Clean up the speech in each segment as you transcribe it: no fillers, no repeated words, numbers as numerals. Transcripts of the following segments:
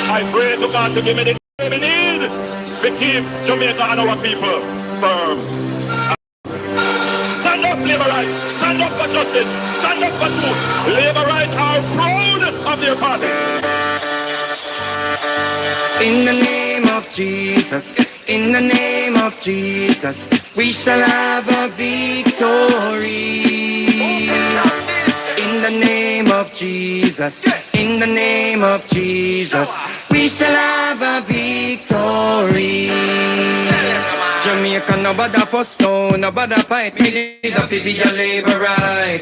I pray to God to give me the we need to keep Jamaica and our people firm. Stand up, labor rights. Stand up for justice. Stand up for truth. Labor rights are proud of their party. In the name of Jesus, in the name of Jesus, we shall have a victory. In the name of Jesus, in the name of Jesus, we shall have a victory. Jamaica, no bother fuss, no bother fight. Me did a fi be a labor right.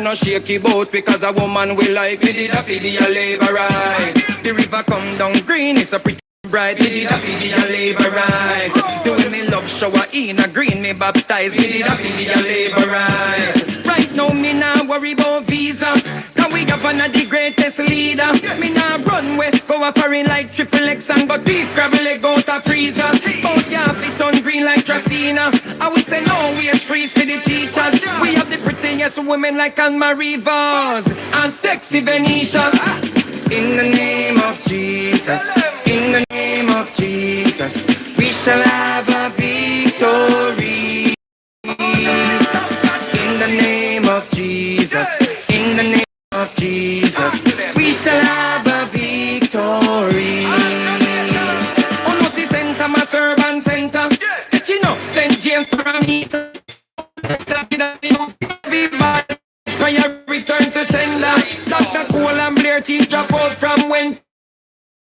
No shaky boat because a woman will like. Me did a fi be a labor right. The river come down green, it's a pretty bright. Me did a fi be a labor right. Doing me love shower in a green, me baptize. Me did a fi be a labor right. Right now me nah worry about visa, cause we up on the greatest leader. Me nah run way, go a foreign like triple X and got beef crab leg out a freezer. Bout ya fit on green like Tracina. I we say no, we is free for the teachers. We have the prettiest women like Anne-Marie Vaz and sexy Venetia. In the name of Jesus, in the name of Jesus, we shall have a victory. In the name of Jesus, in the name of Jesus, we shall have a victory. Almost the center, my servant center. Did you know St. James Parameter? Prayer return to sender. Dr. Cole and Blair team drop out from when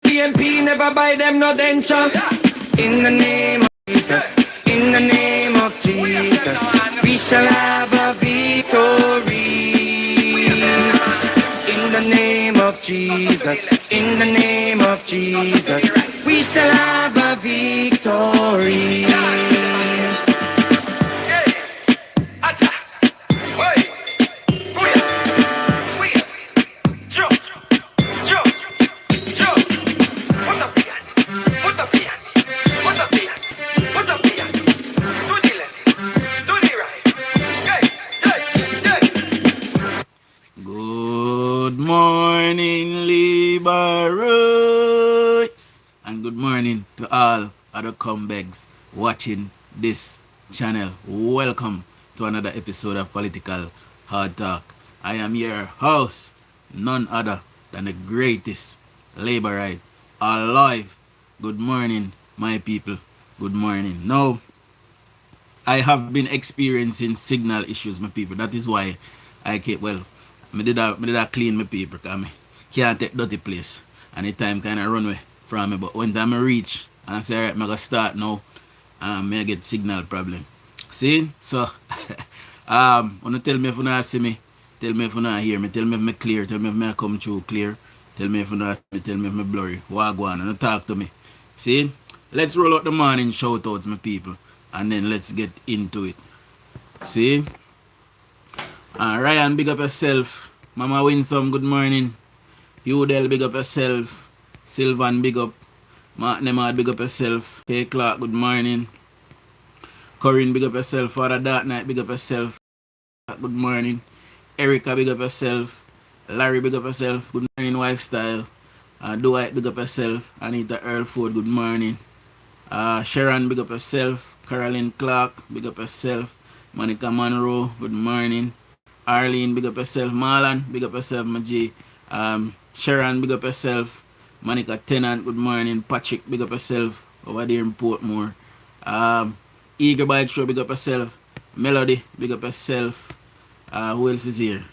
PNP never buy them no denture. In the name of Jesus, in the name of Jesus, we shall have a victory. In the name of Jesus, in the name of Jesus, we shall have a victory. Good morning, Liberates, and good morning to all other comebacks watching this channel. Welcome to another episode of Political Hard Talk. I am your host, none other than the greatest Laborite alive. Good morning, my people. Good morning. Now, I have been experiencing signal issues, my people. That is why I keep, me did a clean my paper because I can't take dirty place. And the time kind of run away from me. But when time I reach and I say, alright, I'm going to start now, I get signal problem. See? So, wanna tell me if you not see me, tell me if you not hear me, tell me if I clear, tell me if I come through clear, tell me if you not see me, tell me if I blurry. Wagwan, and talk to me. See? Let's roll out the morning shout outs, my people, and then let's get into it. See? Ryan, big up yourself. Mama Winsome, good morning. Udell, big up yourself. Sylvan, big up. Mark Nemad, big up yourself. Hey Clark, good morning. Corinne, big up yourself. Father Dark Knight, big up yourself. Good morning. Erica, big up yourself. Larry, big up yourself. Good morning, Lifestyle. Dwight, big up yourself. Anita Earlford, good morning. Sharon, big up yourself. Caroline Clark, big up yourself. Monica Monroe, good morning. Arlene, big up yourself. Marlon, big up yourself, my G. Sharon, big up yourself. Monica Tennant, good morning. Patrick, big up yourself over there in Portmore. Eager Bike Show, big up yourself. Melody, big up yourself. Who else is here?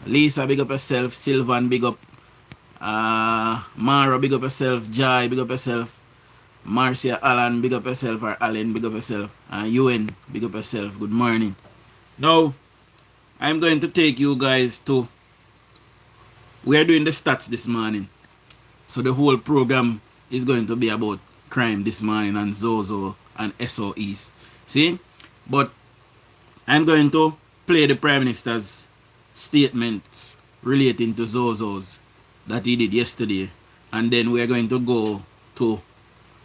Lisa, big up yourself. Sylvan, big up. Mara, big up yourself. Jai, big up yourself. Marcia Allen, big up yourself. Or Allen, big up yourself. UN, big up yourself. Good morning. Now, I'm going to take you guys to, we are doing the stats this morning. So the whole program is going to be about crime this morning and Z.O.S.O'S and S.O.E'S. See? But I'm going to play the Prime Minister's statements relating to Z.O.S.O'S that he did yesterday. And then we are going to go to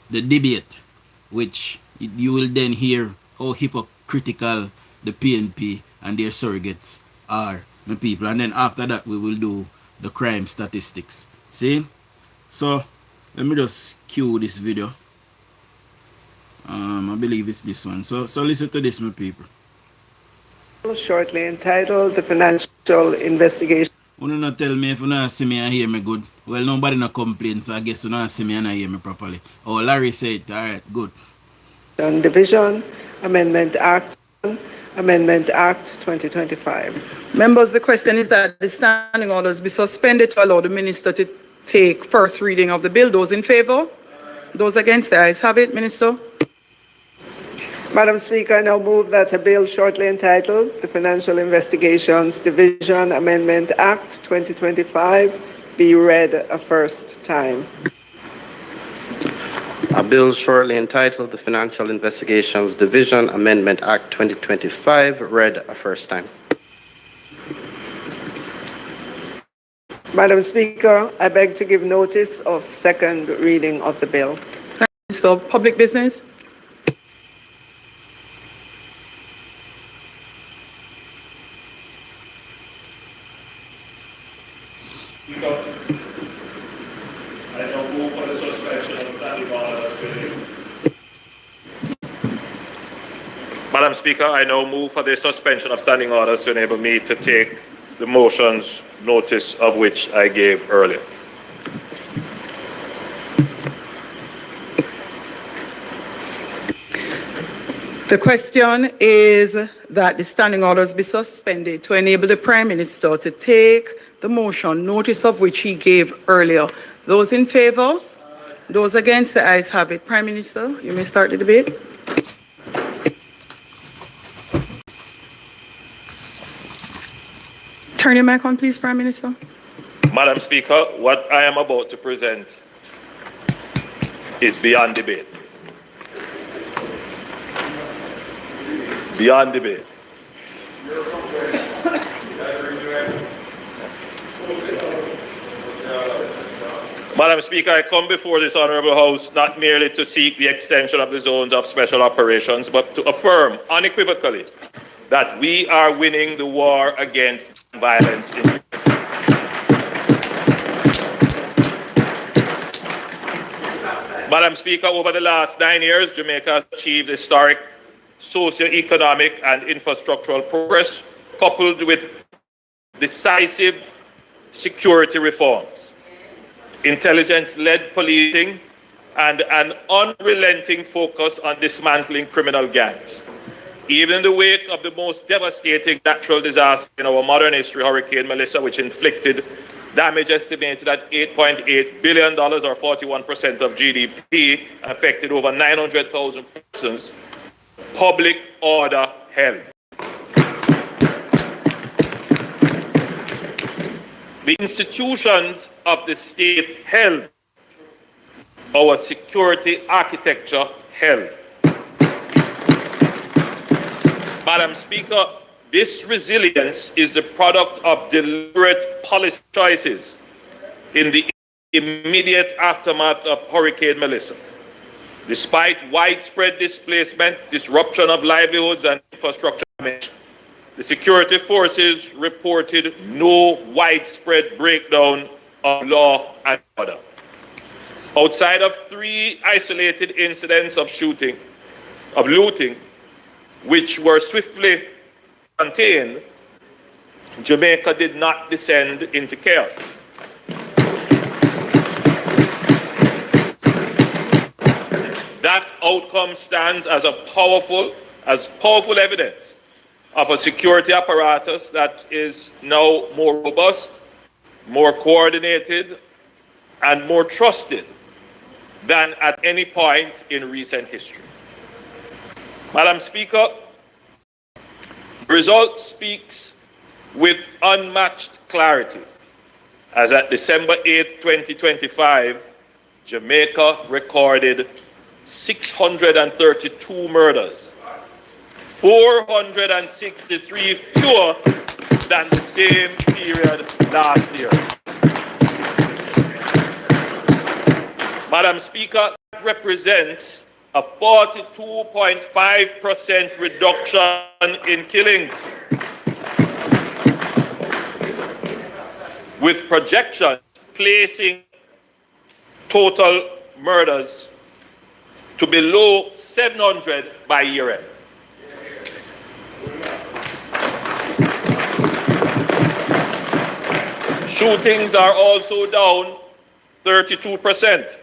the debate, which you will then hear how hypocritical the PNP and their surrogates are, my people. And then after that, we will do the crime statistics. See? So let me just cue this video. I believe it's this one. So listen to this, my people. Shortly entitled The Financial Investigation You not tell me if you not see me and hear me good. Well, nobody not complain, so I guess you not see me and not hear me properly. Oh, Larry said it. All right, good. Division Amendment Act 2025. Members, the question is that the standing orders be suspended to allow the minister to take first reading of the bill. Those in favor? Those against? The ayes have it, Minister. Madam Speaker, I now move that a bill shortly entitled The Financial Investigations Division Amendment Act 2025 be read a first time. A bill shortly entitled the Financial Investigations Division Amendment Act 2025 read a first time. Madam Speaker, I beg to give notice of second reading of the bill. Minister of Public Business. I don't move for the suspension of standing orders. Madam Speaker, I now move for the suspension of standing orders to enable me to take the motions, notice of which I gave earlier. The question is that the standing orders be suspended to enable the Prime Minister to take the motion, notice of which he gave earlier. Those in favor? Those against? The ayes have it. Prime Minister, you may start the debate. Turn your mic on, please, Prime Minister. Madam Speaker, what I am about to present is beyond debate. Beyond debate. Madam Speaker, I come before this Honourable House not merely to seek the extension of the zones of special operations, but to affirm unequivocally that we are winning the war against violence in Madam Speaker, over the last 9 years, Jamaica has achieved historic socio-economic and infrastructural progress, coupled with decisive security reforms, intelligence-led policing, and an unrelenting focus on dismantling criminal gangs. Even in the wake of the most devastating natural disaster in our modern history, Hurricane Melissa, which inflicted damage estimated at $8.8 billion or 41% of GDP, affected over 900,000 persons, public order held. The institutions of the state held. Our security architecture held. Madam Speaker, this resilience is the product of deliberate policy choices in the immediate aftermath of Hurricane Melissa. Despite widespread displacement, disruption of livelihoods and infrastructure damage, the security forces reported no widespread breakdown of law and order. Outside of 3 isolated incidents of looting, which were swiftly contained, Jamaica did not descend into chaos. That outcome stands as powerful evidence of a security apparatus that is now more robust, more coordinated, and more trusted than at any point in recent history. Madam Speaker, the result speaks with unmatched clarity, as at December 8, 2025, Jamaica recorded 632 murders, 463 fewer than the same period last year. Madam Speaker, that represents a 42.5% reduction in killings, with projections placing total murders to below 700 by year end. Shootings are also down 32%.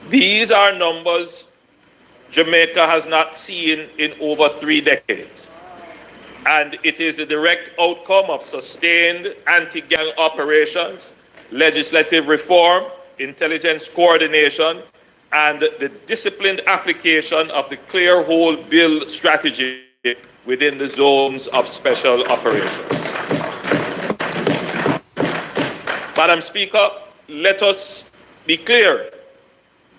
These are numbers Jamaica has not seen in over 3 decades. And it is a direct outcome of sustained anti-gang operations, legislative reform, intelligence coordination, and the disciplined application of the clear whole bill strategy within the zones of special operations. Madam Speaker, let us be clear.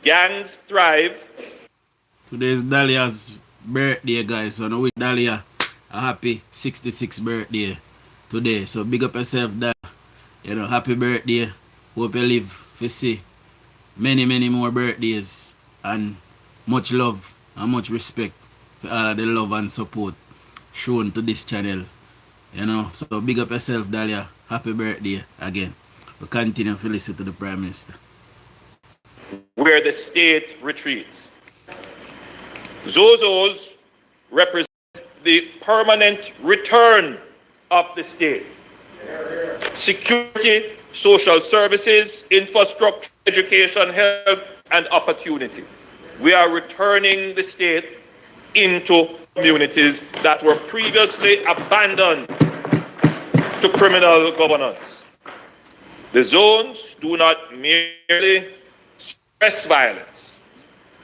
Gangs thrive. Today's Dahlia's birthday, guys. So now wish Dahlia a happy 66th birthday today. So big up yourself, Dahlia. You know, happy birthday. Hope you live to see many, many more birthdays. And much love and much respect for all of the love and support shown to this channel. You know, so big up yourself, Dahlia. Happy birthday again. We continue to listen to the Prime Minister. Where the state retreats. Z.O.S.O'S represent the permanent return of the state. Security, social services, infrastructure, education, health, and opportunity. We are returning the state into communities that were previously abandoned to criminal governance. The zones do not merely suppress violence.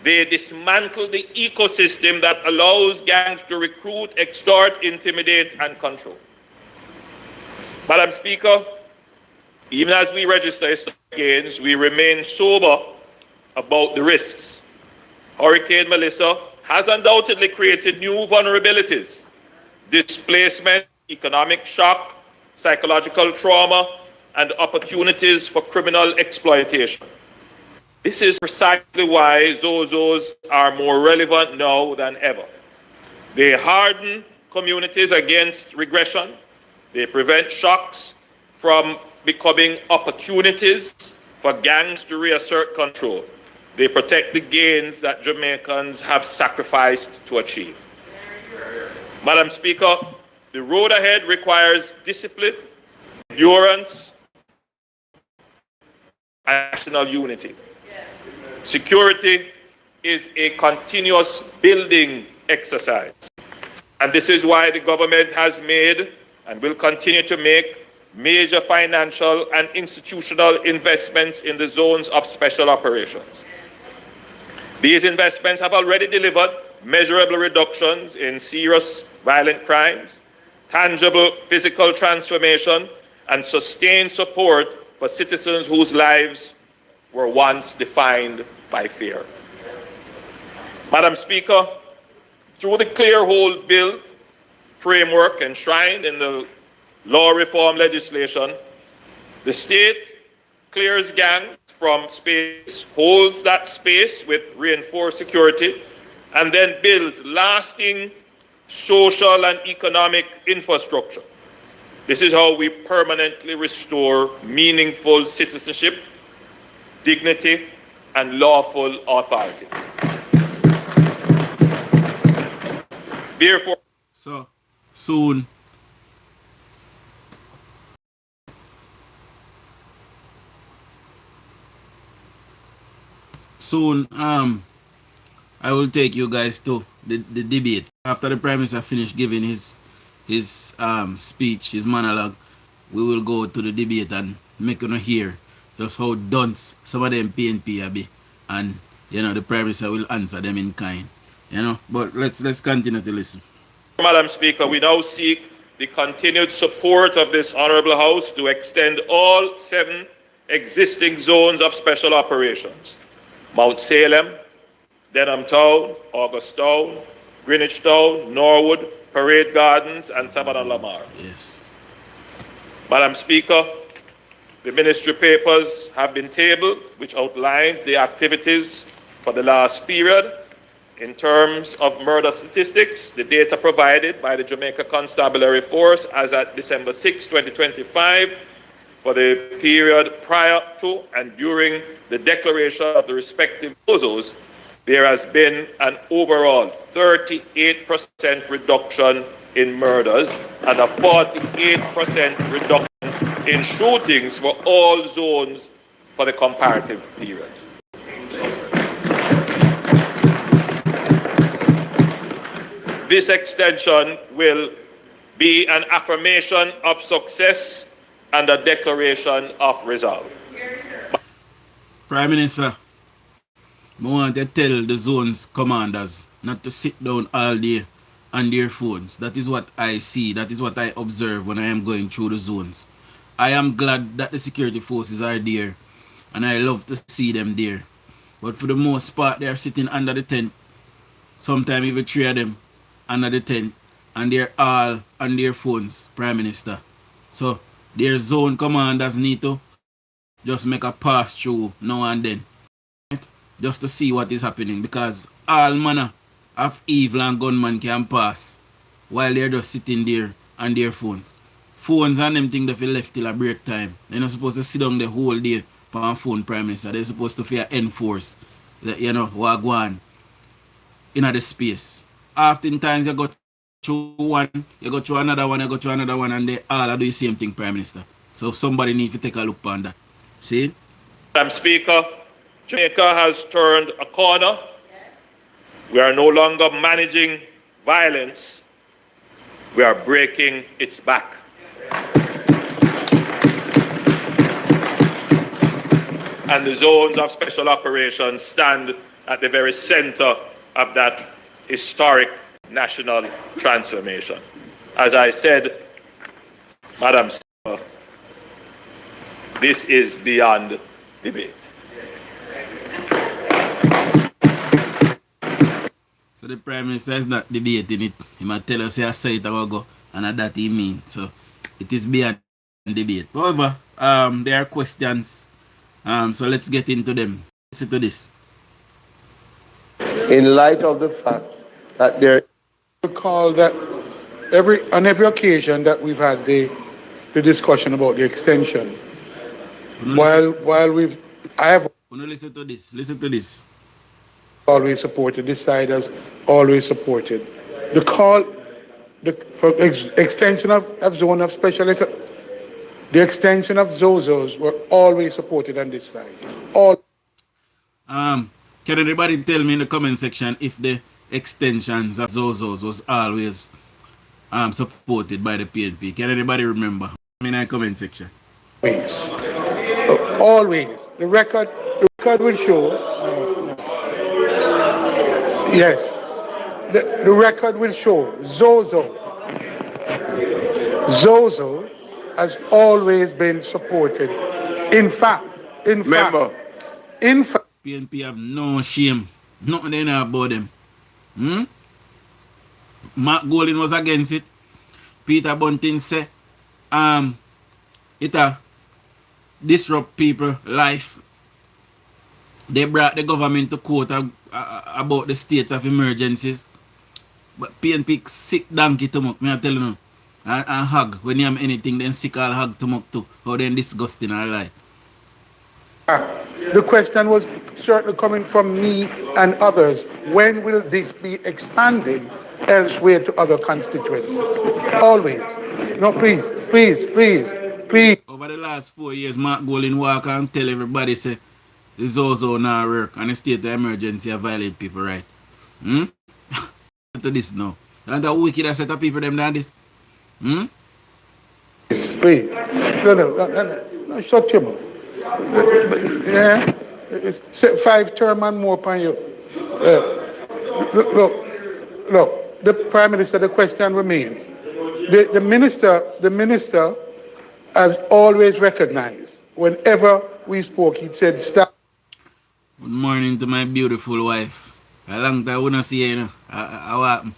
They dismantle the ecosystem that allows gangs to recruit, extort, intimidate, and control. Madam Speaker, even as we register historic gains, we remain sober about the risks. Hurricane Melissa has undoubtedly created new vulnerabilities: displacement, economic shock, psychological trauma, and opportunities for criminal exploitation. This is precisely why Z.O.S.O'S are more relevant now than ever. They harden communities against regression. They prevent shocks from becoming opportunities for gangs to reassert control. They protect the gains that Jamaicans have sacrificed to achieve. Madam Speaker, the road ahead requires discipline, endurance, and national unity. Security is a continuous building exercise. And this is why the government has made and will continue to make major financial and institutional investments in the zones of special operations. These investments have already delivered measurable reductions in serious violent crimes, tangible physical transformation, and sustained support for citizens whose lives were once defined by fear. Madam Speaker, through the clear hold bill framework enshrined in the law reform legislation, the state clears gangs from space, holds that space with reinforced security, and then builds lasting social and economic infrastructure. This is how we permanently restore meaningful citizenship, dignity, and lawful authority. Therefore, so soon I will take you guys to the debate. After the Prime Minister finished giving his speech, his monologue, we will go to the debate and make you hear just how dunce some of them PNP are be, and you know the Prime Minister will answer them in kind. You know, but let's continue to listen. Madam Speaker, we now seek the continued support of this Honourable House to extend all 7 existing zones of special operations: Mount Salem, Denham Town, August Town, Greenwich Town, Norwood, Parade Gardens, and Savannah Lamar. Yes. Madam Speaker, the ministry papers have been tabled, which outlines the activities for the last period. In terms of murder statistics, the data provided by the Jamaica Constabulary Force as at December 6, 2025, for the period prior to and during the declaration of the respective S.O.E'S, there has been an overall 38% reduction in murders and a 48% reduction in shootings for all zones for the comparative period. This extension will be an affirmation of success and a declaration of resolve. Prime Minister, I want to tell the zones commanders not to sit down all day on their phones. That is what I see. That is what I observe when I am going through the zones. I am glad that the security forces are there, and I love to see them there. But for the most part, they are sitting under the tent. Sometimes even 3 of them under the tent, and they're all on their phones, Prime Minister. So their zone commanders need to just make a pass through now and then, right? Just to see what is happening, because all manner of evil and gunman can pass while they're just sitting there on their phones. Phones and them things they feel left till a break time. They're not supposed to sit down the whole day on phone, Prime Minister. They're supposed to feel enforce, what go on in the space. Oftentimes you go through one, you go through another one, you go through another one, and they all do the same thing, Prime Minister. So somebody needs to take a look on that. See? Madam Speaker, Jamaica has turned a corner. We are no longer managing violence. We are breaking its back. And the zones of special operations stand at the very center of that historic national transformation. As I said, Madam Speaker, this is beyond debate. So the Prime Minister is not debating it. He might tell us I say it a while ago, and that he mean. So it is beyond debate. However, there are questions. So let's get into them. Listen to this. In light of the fact that there recall that on every occasion that we've had the discussion about the extension, I have listen to this. Listen to this. Always supported, this side has always supported the call for extension of zone of special the extension of Z.O.S.O'S were always supported on this side. Can anybody tell me in the comment section if the extensions of Z.O.S.O'S was always supported by the PNP? Can anybody remember? In the comment section. Always. The record will show. Yes. The record will show Z.O.S.O has always been supported. In fact, PNP have no shame. Nothing they know about them. Mark Golden was against it. Peter Bunting said it disrupt people life. They brought the government to court about the states of emergencies. But PNP sick donkey to muck, me I tell you now. And hug. When you have anything, then sick all hug to muck too. How then disgusting I lie. The question was certainly coming from me and others. When will this be expanded elsewhere to other constituencies? Always. No, please. Over the last 4 years, Mark Golden walk and tell everybody say the Z.O.S.O. now work and the state of emergency violate people right. To this now. And the wicked set of people them than this. Please. No, shut your mouth. Yeah. 5 term and more upon you. Look, the Prime Minister, the question remains. The minister has always recognized, whenever we spoke, he said, stop. Good morning to my beautiful wife. A long time I wanna see her, how happen?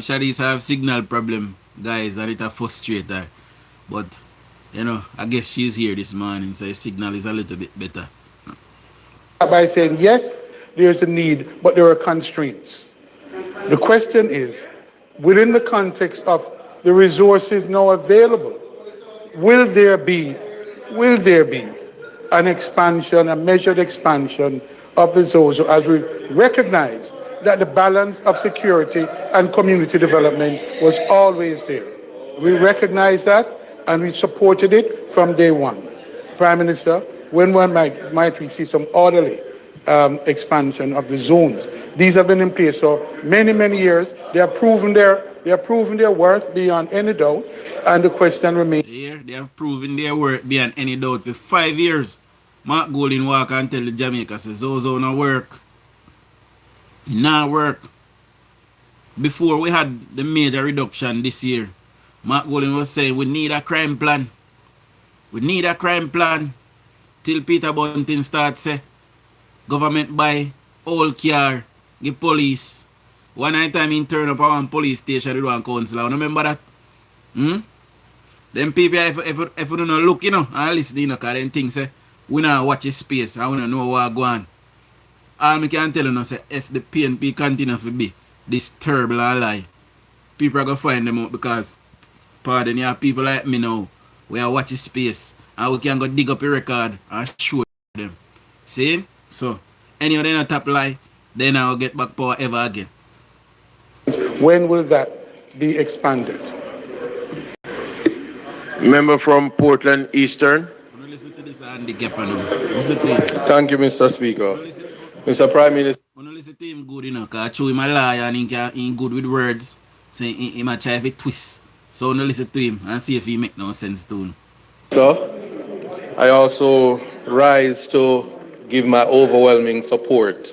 Shadis have signal problem, guys, and it a frustrate her. But, I guess she's here this morning, so the signal is a little bit better. By saying, yes, there's a need, but there are constraints. The question is, within the context of the resources now available, will there be an expansion, a measured expansion of the Z.O.S.O. as we recognize that the balance of security and community development was always there. We recognize that and we supported it from day one. Prime Minister, when might we see some orderly expansion of the zones? These have been in place for many, many years. They have proven their worth beyond any doubt, and the question remains. Yeah, they have proven their worth beyond any doubt for 5 years. Mark Golding walk and tell the Jamaica says Z.O.S.O. no work. Nah work. Before we had the major reduction this year, Mark Golding was saying we need a crime plan. We need a crime plan. Till Peter Bunting starts say government buy old car, give police. One night time he turn up at one police station with one councillor. Remember that? Them people if you don't look, you know, and listen, you know, because them things say we not watch his space and we don't know what go on. All me can tell you now say if the PNP continue to be this terrible and lie, people are gonna find them out because pardon you people like me now, we are watching space and we can go dig up a record and show them. See? So any of them a top lie, then I'll get back power ever again. When will that be expanded? Member from Portland Eastern. Listen to this handicap now. Listen to him. Thank you, Mr. Speaker. Mr. Prime Minister. Listen to him good, you know, because I show him a lie and he good with words. So he might try to twist. So now listen to him and see if he make no sense to him. Sir, I also rise to give my overwhelming support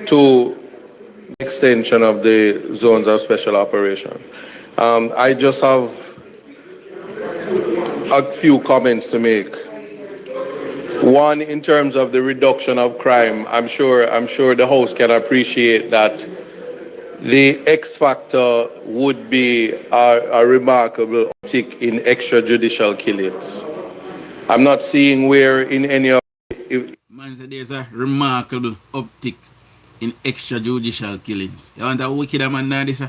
to the extension of the zones of special operation. I just have a few comments to make. One, in terms of the reduction of crime, I'm sure the House can appreciate that the X factor would be a remarkable uptick in extrajudicial killings. I'm not seeing where in any of Man said there's a remarkable uptick in extrajudicial killings. You want a wicked man now this?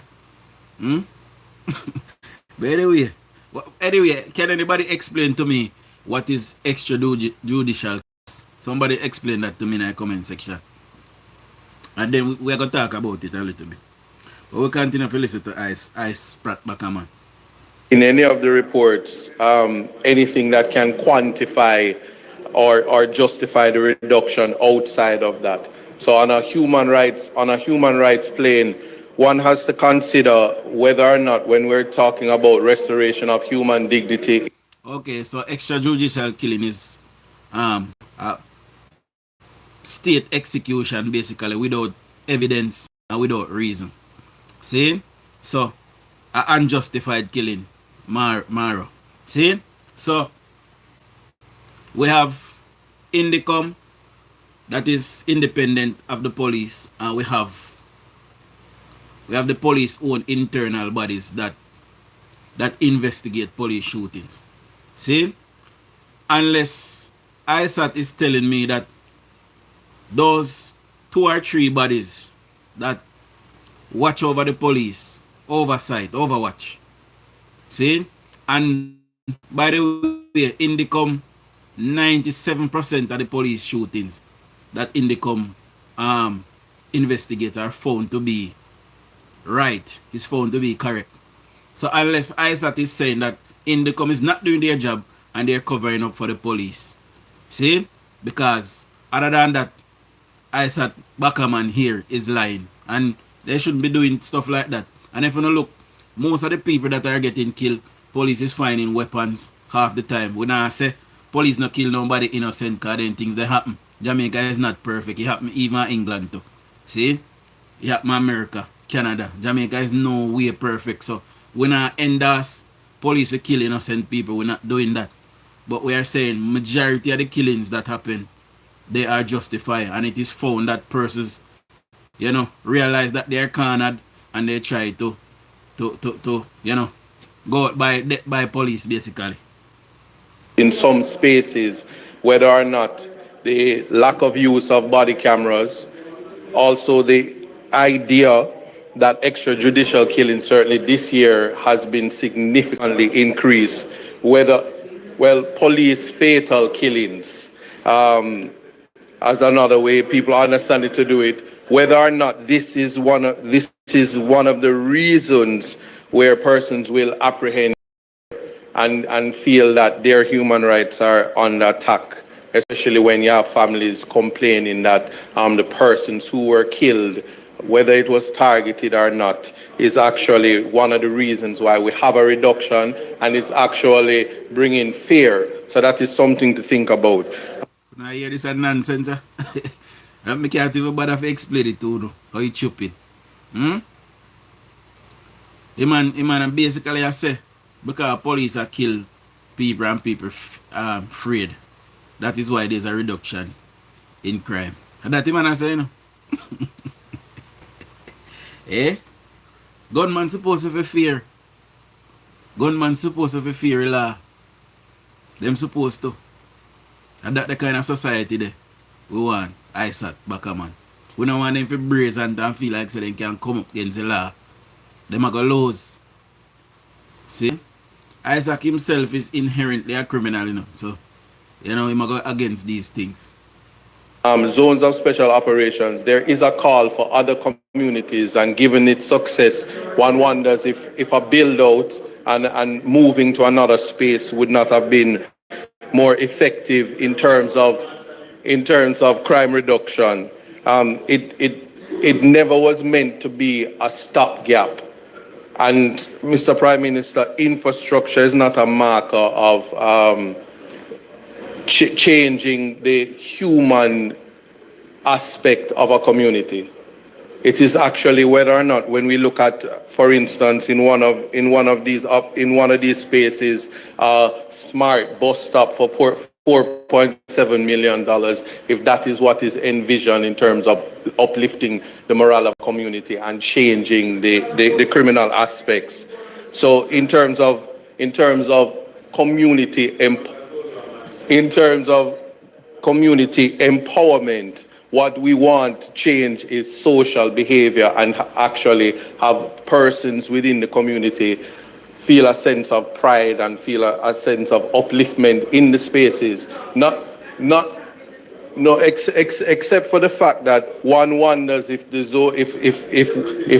But anyway, can anybody explain to me what is extrajudicial? Somebody explain that to me in the comment section. And then we're going to talk about it a little bit. But we'll continue to listen to Ice Pratt Backerman. In any of the reports, anything that can quantify or justify the reduction outside of that. So on a human rights plane, one has to consider whether or not when we're talking about restoration of human dignity. Okay, so extrajudicial killing is state execution basically without evidence and without reason. See? So unjustified killing, Maro. See? So we have INDECOM that is independent of the police, and we have the police own internal bodies that investigate police shootings. See? Unless ISAT is telling me that those 2 or 3 bodies that watch over the police, overwatch. See? And by the way, INDECOM 97% of the police shootings that INDECOM investigate are found to be right, is found to be correct. So unless ISAT is saying that INDECOM is not doing their job and they're covering up for the police. See? Because other than that, ISAT Backerman here is lying. And they shouldn't be doing stuff like that. And if you look, most of the people that are getting killed, police is finding weapons half the time. When I say police not kill nobody innocent because then things that happen. Jamaica is not perfect. It happen even in England too. See? It happen in America, Canada. Jamaica is no way perfect. So when I endorse police will kill innocent people, we're not doing that. But we are saying majority of the killings that happen, they are justified. And it is found that persons, realize that they are cornered and they try to go out by police basically. In some spaces, whether or not the lack of use of body cameras, also the idea that extrajudicial killing certainly this year has been significantly increased, whether police fatal killings as another way people understand it to do it. Whether or not this is one of the reasons where persons will apprehend and feel that their human rights are under attack, especially when you have families complaining that the persons who were killed, whether it was targeted or not, is actually one of the reasons why we have a reduction and is actually bringing fear. So that is something to think about. Now hear this a nonsense. I can't even bother to explain it to you. How you stupid. The man basically I say because police are kill people and people afraid. That is why there's a reduction in crime. And that the man I say, you know. Eh? Gunman supposed to be fear. Gunman supposed to be fear law. Them supposed to. And that the kind of society there we want. ISAT back a man. We don't want them to brace and feel like so they can come up against the law. Them are going to lose. See? Isaac himself is inherently a criminal, you know. So, you know, he might go against these things. Zones of special operations, there is a call for other communities, and given its success, one wonders if a build out and moving to another space would not have been more effective in terms of crime reduction. It never was meant to be a stopgap. And Mr. Prime Minister, infrastructure is not a marker of changing the human aspect of a community. It is actually whether or not, when we look at, for instance, in one of these spaces, smart bus stop for $4.7 million, if that is what is envisioned in terms of uplifting the morale of community and changing the criminal aspects. So in terms of community empowerment, what we want to change is social behavior and actually have persons within the community feel a sense of pride and feel a sense of upliftment in the spaces. Except for the fact that one wonders if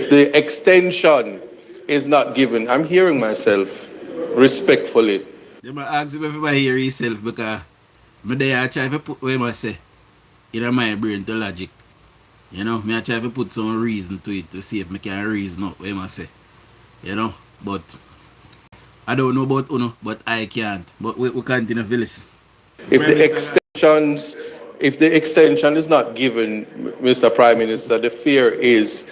the extension is not given. I'm hearing myself respectfully. You might ask if everybody hear yourself because I try to put what I say in my brain to logic. You know, I try to put some reason to it to see if I can reason up what I say. You know, but I don't know about Uno, but I can't. But we continue to listen. If the extension is not given, Mr. Prime Minister, the fear is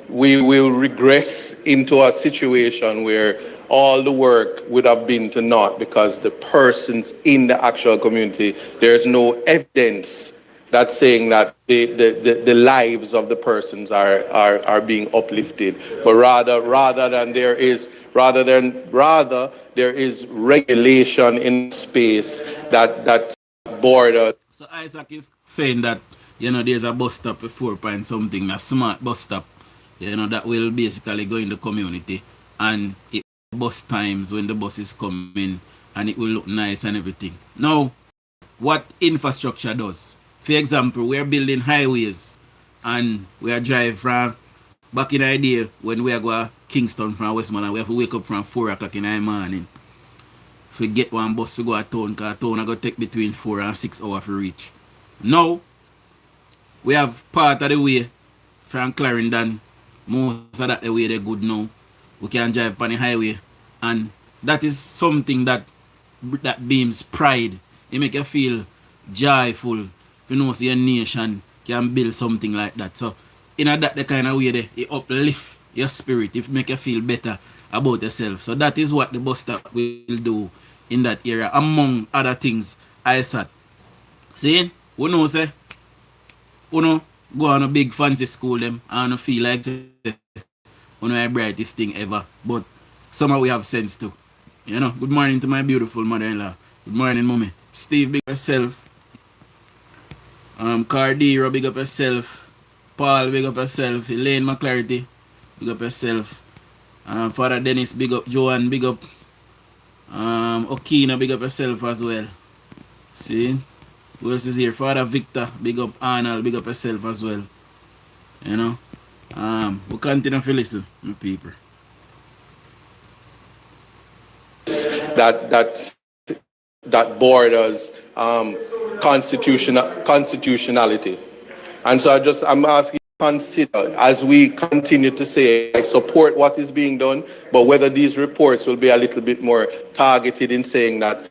we will regress into a situation where all the work would have been to naught because the persons in the actual community, there's no evidence that's saying that the lives of the persons are being uplifted, but rather there is regulation in space that border. So Isaac is saying that, you know, there's a bus stop for 4 point something, a smart bus stop, you know, that will basically go in the community, and it bus times when the bus is coming, and it will look nice and everything. Now, what infrastructure does, for example, we're building highways, and we are driving from, back in the day, when we are going to Kingston from Westmoreland, we have to wake up from 4 o'clock in the morning. If we get one bus to go to town, because town are going to take between 4 and 6 hours to reach. Now, we have part of the way from Clarendon, most of that the way they're good now. We can drive on the highway, and that is something that beams pride. It make you feel joyful. If you know see a nation can build something like that. So in that the kind of way there, it uplift your spirit. It make you feel better about yourself. So that is what the bus stop will do in that area, among other things. ISAT. See, we know say, we know go on a big fancy school them and feel like one of the brightest thing ever, but somehow we have sense too. You know, good morning to my beautiful mother-in-law. Good morning, mommy. Steve, big up yourself. Cardero, big up yourself. Paul, big up yourself. Elaine McClarity, big up yourself. Father Dennis, big up. Joanne, big up. Okina, big up yourself as well. See? Who else is here? Father Victor, big up Arnold, big up yourself as well. You know? We continue to listen, my people. That borders constitutionality. And so I'm asking you to consider, as we continue to say, I support what is being done, but whether these reports will be a little bit more targeted in saying that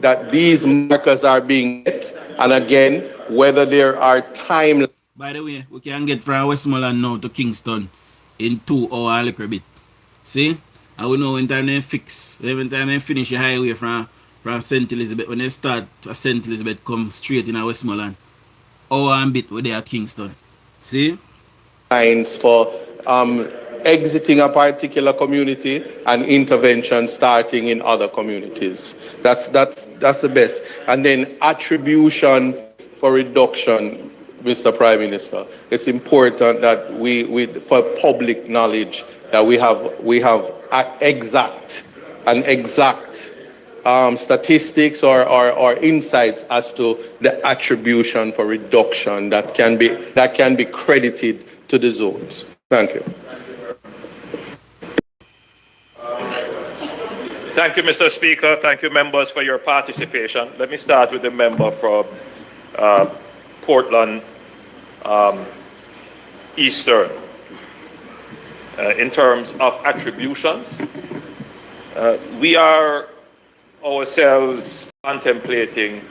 that these markers are being met, and again, whether there are time. By the way, we can get from Westmoreland now to Kingston in 2 hours and a little bit. See? And we know when time they fix, when time they finish the highway from St. Elizabeth, when they start to St. Elizabeth, come straight in Westmoreland. Hour and bit where they are Kingston. See? Lines for exiting a particular community and intervention starting in other communities. That's the best. And then attribution for reduction, Mr. Prime Minister. It's important that we for public knowledge that we have exact statistics or insights as to the attribution for reduction that can be credited to the zones. Thank you. Thank you, Mr. Speaker. Thank you, members, for your participation. Let me start with the member from Portland Eastern. In terms of attributions, we are ourselves contemplating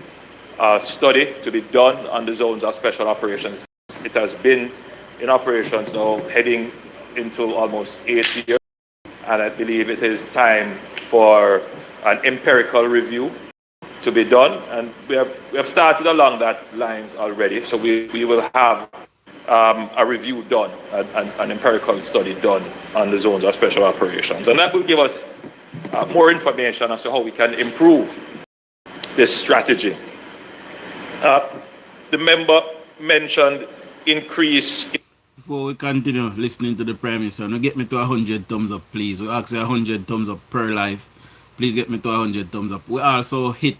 a study to be done on the zones of special operations. It has been in operations now heading into almost 8 years, and I believe it is time for an empirical review to be done, and we have started along that lines already. So we will have a review done, an empirical study done on the zones of special operations, and that will give us more information as to how we can improve this strategy. The member mentioned increase. Before we continue listening to the Prime Minister, now get me to 100 thumbs up, please. We ask you 100 thumbs up per live. Please get me to 100 thumbs up. We also hit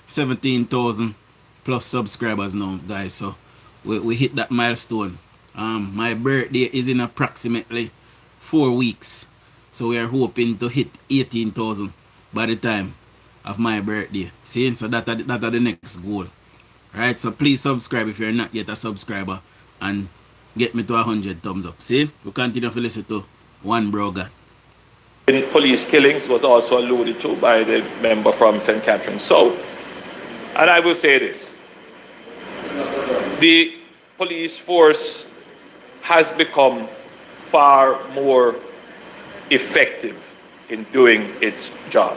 17,000 plus subscribers now, guys. So we hit that milestone. My birthday is in approximately 4 weeks. So we are hoping to hit 18,000 by the time of my birthday. See? So that are the next goal. Right? So please subscribe if you're not yet a subscriber. And get me to 100 thumbs up. See? We continue to listen to one brogan. In police killings was also alluded to by the member from St. Catherine South. And I will say this. The police force has become far more effective in doing its job.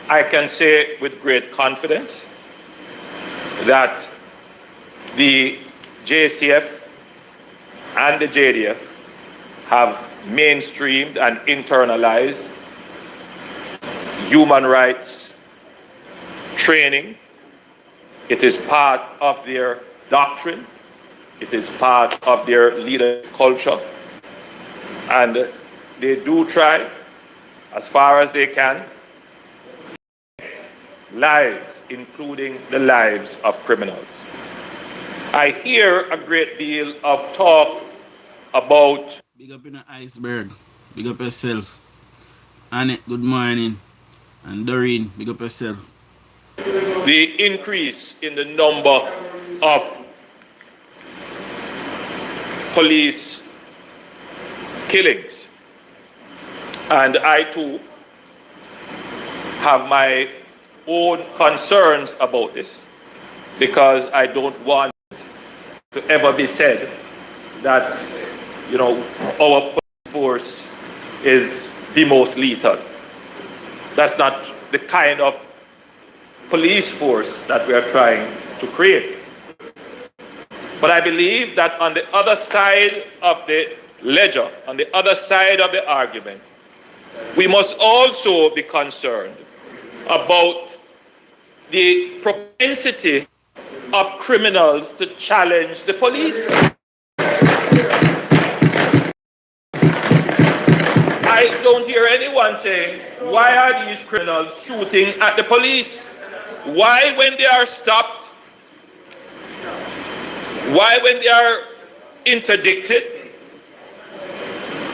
I can say with great confidence that the JCF and the JDF have mainstreamed and internalized human rights training. It is part of their doctrine. It is part of their leadership culture. And they do try, as far as they can, lives, including the lives of criminals. I hear a great deal of talk about... Big up in the iceberg. Big up yourself. Annette, good morning. And Doreen, big up yourself. The increase in the number of police killings. And I too have my own concerns about this, because I don't want to ever be said that, you know, our police force is the most lethal. That's not the kind of police force that we are trying to create. But I believe that on the other side of the ledger, on the other side of the argument, we must also be concerned about the propensity of criminals to challenge the police. I don't hear anyone saying, why are these criminals shooting at the police? Why, when they are stopped, why, when they are interdicted,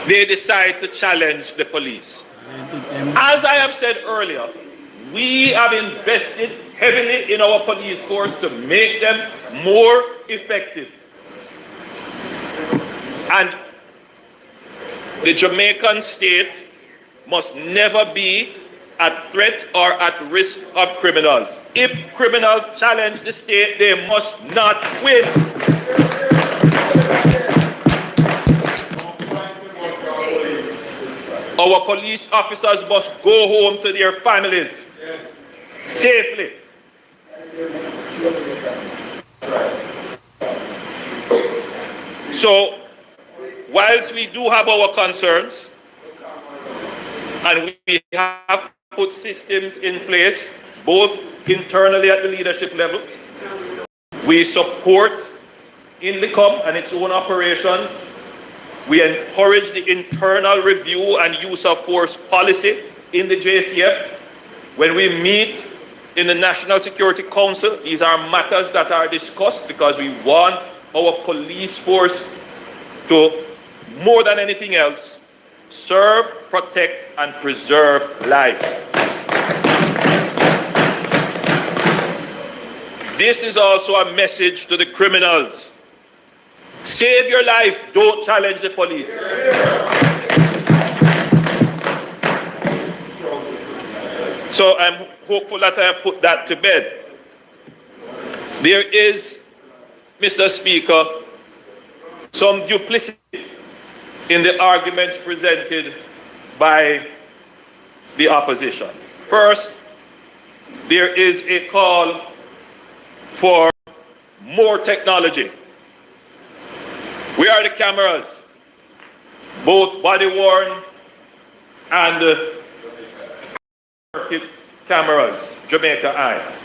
they decide to challenge the police? As I have said earlier, we have invested heavily in our police force to make them more effective. And the Jamaican state must never be at threat or at risk of criminals. If criminals challenge the state, they must not win. Our police officers must go home to their families safely. So, whilst we do have our concerns, and we have put systems in place, both internally at the leadership level, we support INLICOM and its own operations. We encourage the internal review and use of force policy in the JCF. When we meet in the National Security Council, these are matters that are discussed because we want our police force to, more than anything else, serve, protect, and preserve life. This is also a message to the criminals. Save your life, don't challenge the police. So I'm hopeful that I have put that to bed. There is, Mr. Speaker, some duplicity in the arguments presented by the opposition. First, there is a call for more technology. Where are the cameras? Both body-worn and circuit cameras, Jamaica Eye.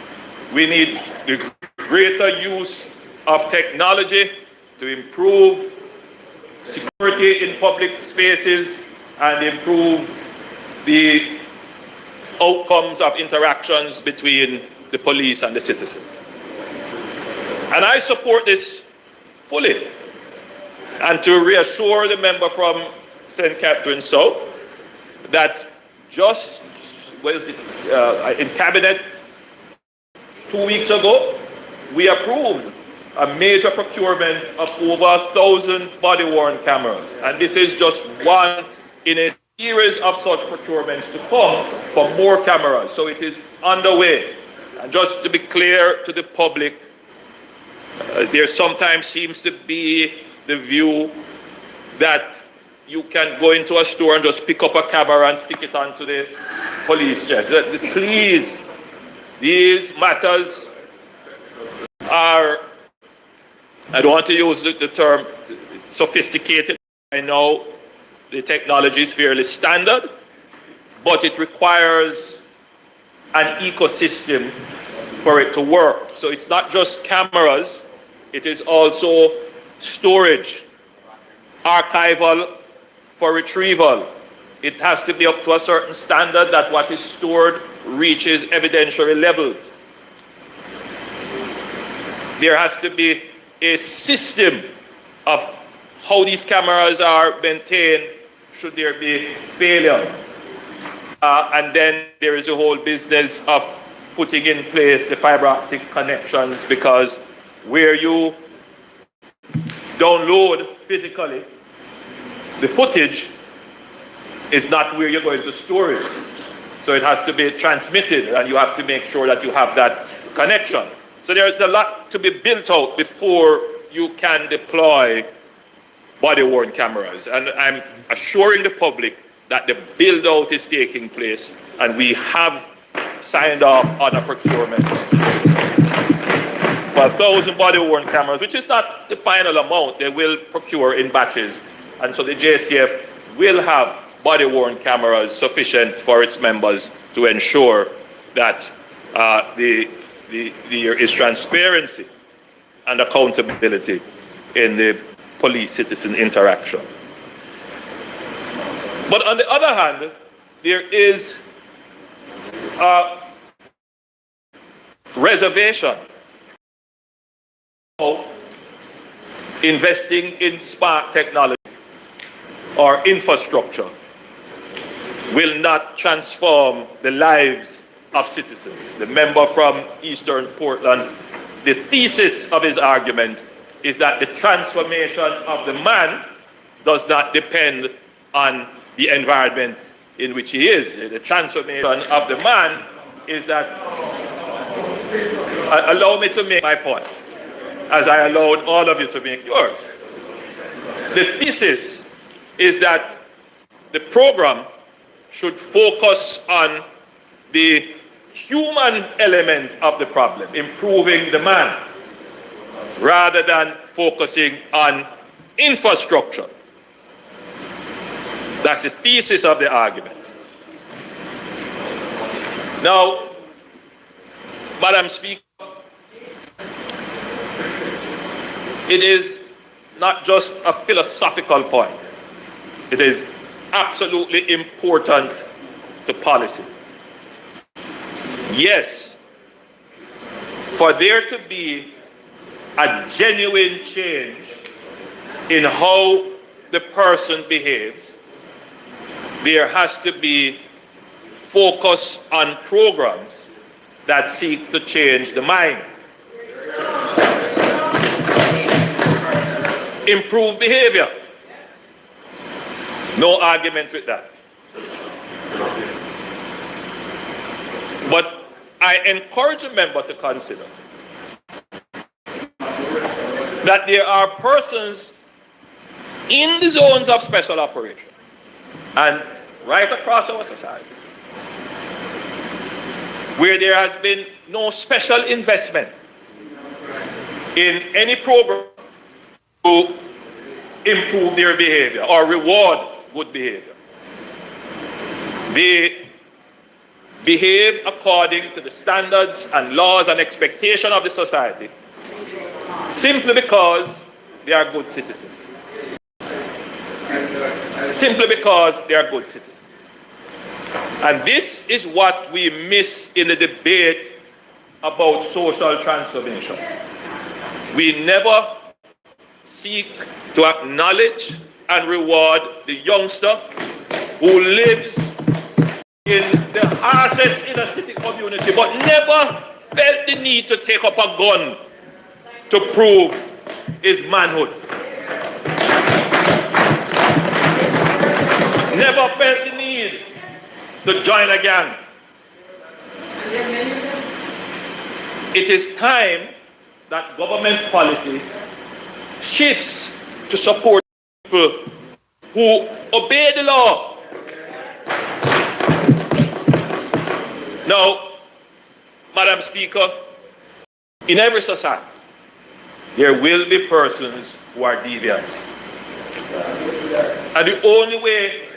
We need the greater use of technology to improve security in public spaces and improve the outcomes of interactions between the police and the citizens. And I support this fully. And to reassure the member from St. Catherine South that just, in Cabinet 2 weeks ago, we approved a major procurement of over 1,000 body-worn cameras. And this is just one in a series of such procurements to come for more cameras. So it is underway. And just to be clear to the public, there sometimes seems to be the view that you can go into a store and just pick up a camera and stick it onto the police chest. Please, these matters are, I don't want to use the term sophisticated. I know the technology is fairly standard, but it requires an ecosystem for it to work. So it's not just cameras, it is also storage, archival for retrieval. It has to be up to a certain standard that what is stored reaches evidentiary levels. There has to be a system of how these cameras are maintained should there be failure. And then there is the whole business of putting in place the fiber optic connections, because where you download physically the footage is not where you're going to store it. So it has to be transmitted, and you have to make sure that you have that connection. So there's a lot to be built out before you can deploy body-worn cameras. And I'm assuring the public that the build-out is taking place, and we have signed off on a procurement for 1,000 body-worn cameras, which is not the final amount. They will procure in batches. And so the JCF will have body-worn cameras sufficient for its members to ensure that there is transparency and accountability in the police-citizen interaction. But on the other hand, there is a reservation of investing in smart technology or infrastructure will not transform the lives of citizens. The member from Eastern Portland, the thesis of his argument is that the transformation of the man does not depend on the environment in which he is. The transformation of the man is that, allow me to make my point, as I allowed all of you to make yours. The thesis is that the program should focus on the human element of the problem, improving the man, rather than focusing on infrastructure. That's the thesis of the argument. Now, Madam Speaker, it is not just a philosophical point. It is absolutely important to policy. Yes, for there to be a genuine change in how the person behaves, there has to be focus on programs that seek to change the mind. Improve behavior. No argument with that. But I encourage a member to consider that there are persons in the zones of special operation and right across our society where there has been no special investment in any program to improve their behavior or reward good behavior. They behave according to the standards and laws and expectations of the society simply because they are good citizens. Simply because they are good citizens. And this is what we miss in the debate about social transformation. We never seek to acknowledge and reward the youngster who lives in the harshest inner city community but never felt the need to take up a gun to prove his manhood. Never felt the need to join a gang. It is time that government policy shifts to support people who obey the law. Now, Madam Speaker, in every society, there will be persons who are deviants. And the only way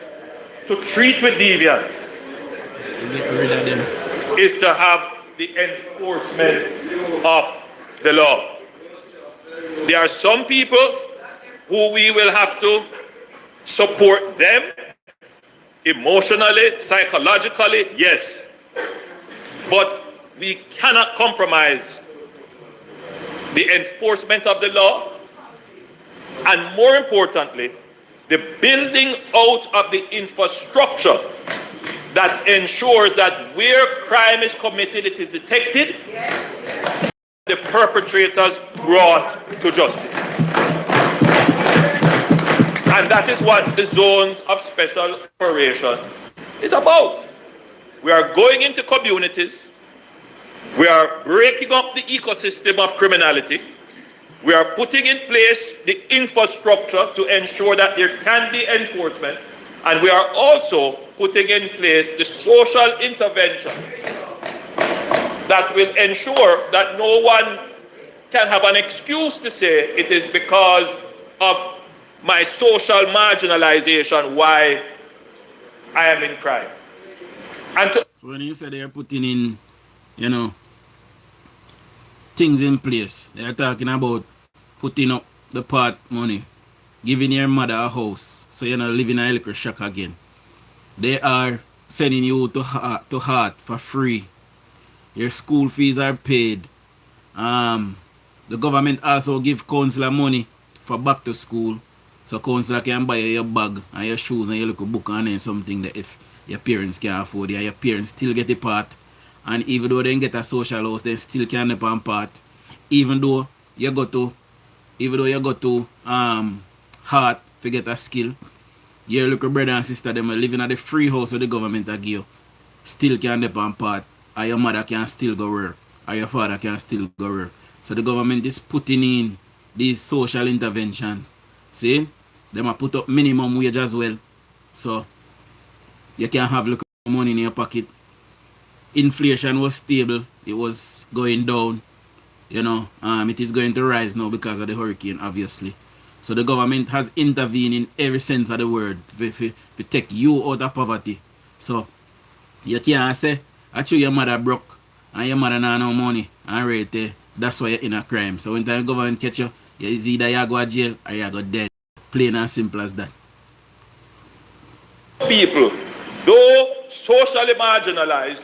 to treat with deviants is to have the enforcement of the law. There are some people who we will have to support them emotionally, psychologically, yes. But we cannot compromise the enforcement of the law, and more importantly, the building out of the infrastructure that ensures that where crime is committed, it is detected, the perpetrators brought to justice. And that is what the zones of special operations is about. We are going into communities. We are breaking up the ecosystem of criminality. We are putting in place the infrastructure to ensure that there can be enforcement. And we are also putting in place the social intervention that will ensure that no one can have an excuse to say it is because of my social marginalization why I am in crime. And so when you say they're putting in, things in place, they're talking about putting up the part money, giving your mother a house so you're not living in a liquor shack again. They are sending you to heart for free. Your school fees are paid. The government also give counselor money for back to school. So counselor can buy your bag and your shoes and your little book and then something that if your parents can't afford it and your parents still get a part. And even though they get a social house, they still can't help on part. Even though you go to heart to get a skill, your little brother and sister them are living at the free house where the government a give you. Still can't help on part. Or your mother can still go work. Or your father can still go work. So the government is putting in these social interventions. See? They might put up minimum wage as well. So you can have little money in your pocket. Inflation was stable. It was going down. You know, it is going to rise now because of the hurricane, obviously. So the government has intervened in every sense of the word to take you out of poverty. So you can't say, actually your mother broke and your mother not no money and right there. That's why you're in a crime. So when the government catch you, it's either you go to jail or you go dead. Plain and simple as that. People, though socially marginalized,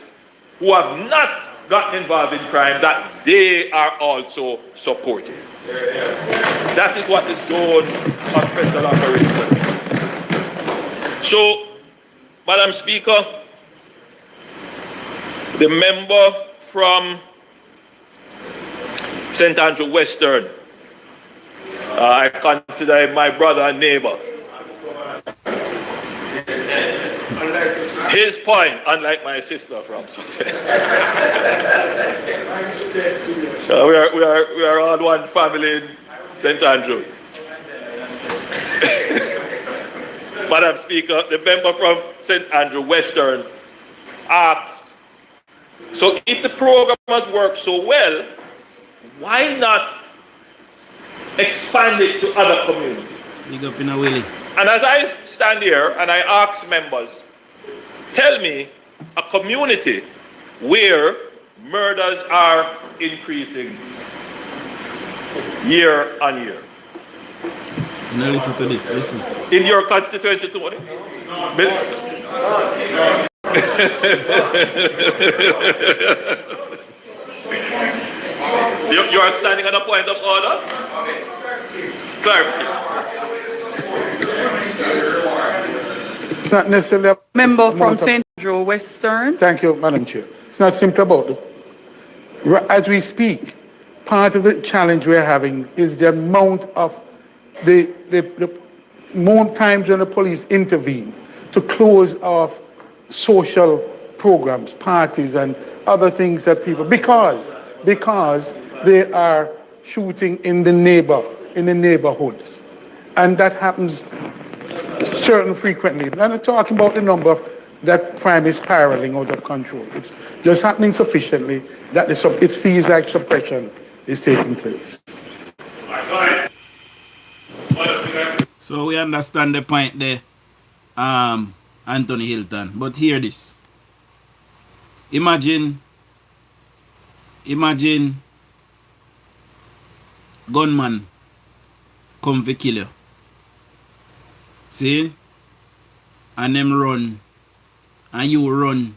who have not gotten involved in crime, that they are also supported. That is what the zone of special operations. So, Madam Speaker, the member from St. Andrew Western, I consider him my brother and neighbor. His point, unlike my sister from Success. we are all one family in St. Andrew. Madam Speaker, the member from St. Andrew Western asked, so if the program has worked so well, why not expand it to other communities? Big up in a willy. And as I stand here and I ask members, tell me a community where murders are increasing year on year. Now listen to this, listen. In your constituency, Tony? You are standing on a point of order? Clarification. It's not necessarily a Member from St. Andrew Western. Thank you, Madam Chair. It's not simply about it. As we speak, part of the challenge we're having is the amount of the more times when the police intervene to close off social programs, parties, and other things that people, because they are shooting in the neighborhoods, and that happens certain frequently. I'm not talking about the number of that crime is spiraling out of control. It's just happening sufficiently that it feels like suppression is taking place. So we understand the point there, Anthony Hilton. But hear this. Imagine gunman come to kill you. See? And them run. And you run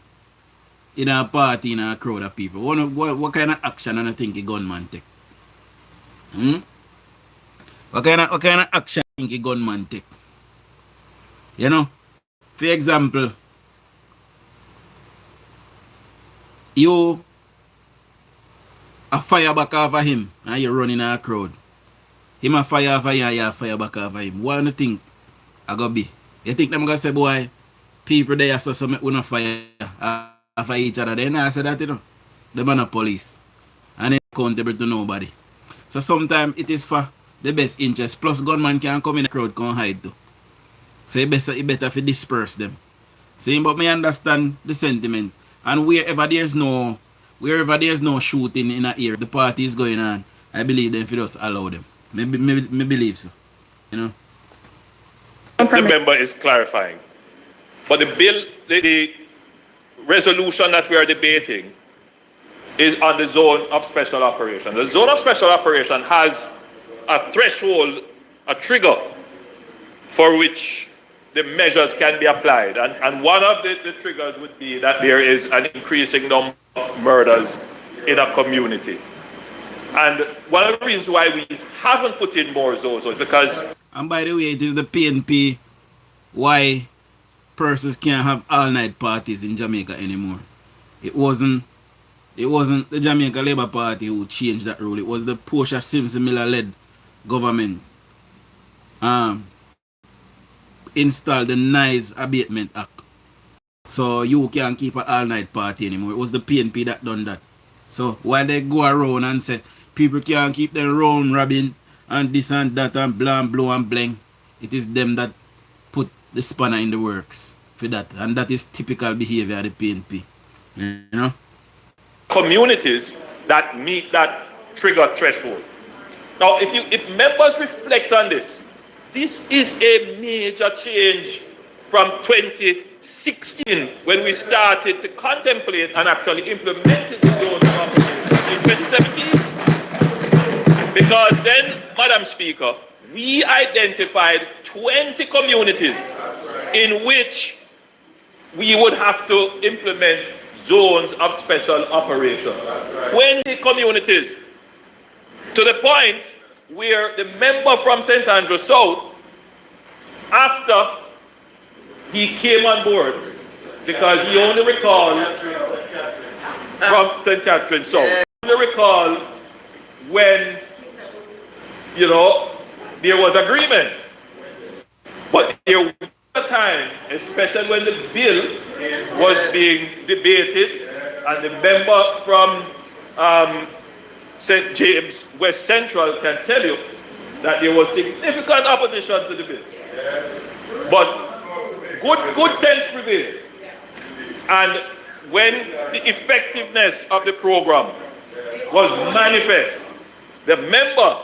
in a party in a crowd of people. What kind of action do you think a gunman take? What kind of action do you think a gunman take? You know? For example, you a fire back off of him and you run in a crowd. Him a fire off of you and you a fire back off of him. What do you think I go be? You think them gonna say, boy, people there so some we not fire off of each other? They not say that, you know. Them are not police. And they accountable to nobody. So sometimes it is for the best interest. Plus gunman can come in the crowd, can hide too. So you better if you disperse them. See, but me understand the sentiment. And wherever there's no shooting in an area, the party is going on, I believe them if you just allow them. Me believe so. You know? The member is clarifying. But the bill, the resolution that we are debating is on the zone of special operation. The zone of special operation has a threshold, a trigger for which the measures can be applied. And one of the triggers would be that there is an increasing number of murders in a community. And one of the reasons why we haven't put in more Z.O.E'S is because... And by the way, it is the PNP why persons can't have all-night parties in Jamaica anymore. It wasn't the Jamaica Labour Party who changed that rule. It was the Portia Simpson Miller-led government installed the Noise Abatement Act. So you can't keep an all-night party anymore. It was the PNP that done that. So while they go around and say people can't keep their round robin and this and that and blah and blow and blank, it is them that put the spanner in the works for that. And that is typical behavior of the PNP. You know? Communities that meet that trigger threshold. Now, if members reflect on this is a major change from 2016 when we started to contemplate and actually implement the zones in 2017. Because then, Madam Speaker, we identified 20 communities in which we would have to implement zones of special operations. 20 communities, to the point where the member from St. Andrew South, after he came on board, because he only recalls from St. Catherine South, he only recall when, you know, there was agreement. But there was a time, especially when the bill was being debated, and the member from St. James West Central can tell you that there was significant opposition to the bill. But good sense prevailed. And when the effectiveness of the program was manifest, the member,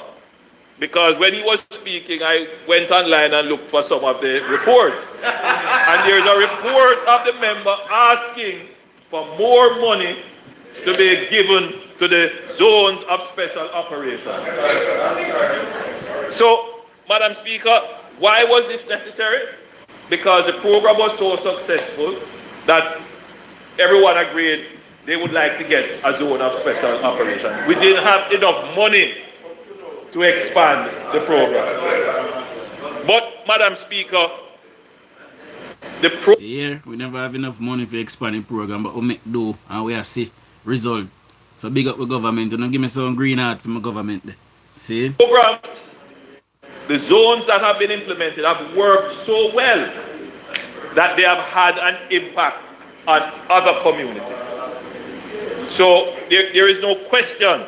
because when he was speaking, I went online and looked for some of the reports. And there's a report of the member asking for more money to be given to the zones of special operations. So, Madam Speaker, why was this necessary? Because the program was so successful that everyone agreed they would like to get a zone of special operations. We didn't have enough money to expand the program. But, Madam Speaker, yeah, we never have enough money for expanding program, but we make do and we are see result. So big up the government. Don't give me some green heart from the government there. See? Programs, the zones that have been implemented have worked so well that they have had an impact on other communities. So there is no question,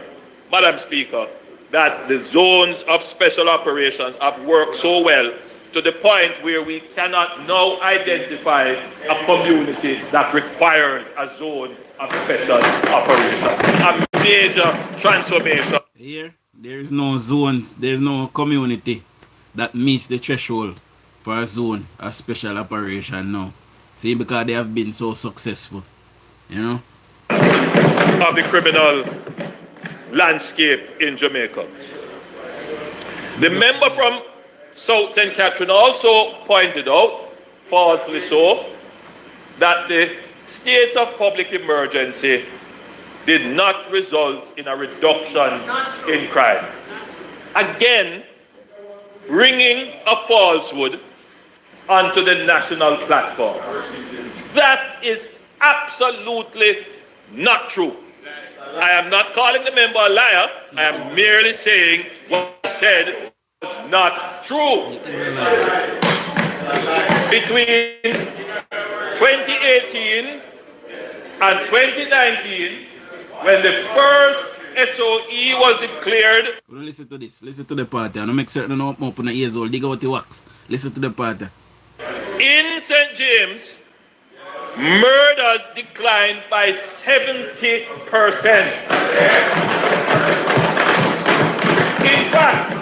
Madam Speaker, that the zones of special operations have worked so well to the point where we cannot now identify a community that requires a zone of special operations. A major transformation. Here, there is no zones, there is no community that meets the threshold for a zone of special operation now. See, because they have been so successful, you know? Of the criminal landscape in Jamaica. The member from South St. Catherine also pointed out, falsely so, that the states of public emergency did not result in a reduction in crime. Again, bringing a falsehood onto the national platform. That is absolutely not true. I am not calling the member a liar. I am merely saying what he said was not true. Between 2018 and 2019, when the first S.O.E. was declared. Listen to this. Listen to the party. I don't make certain no open the ears old. Dig out the wax. Listen to the party. In St. James, murders declined by 70%. In fact,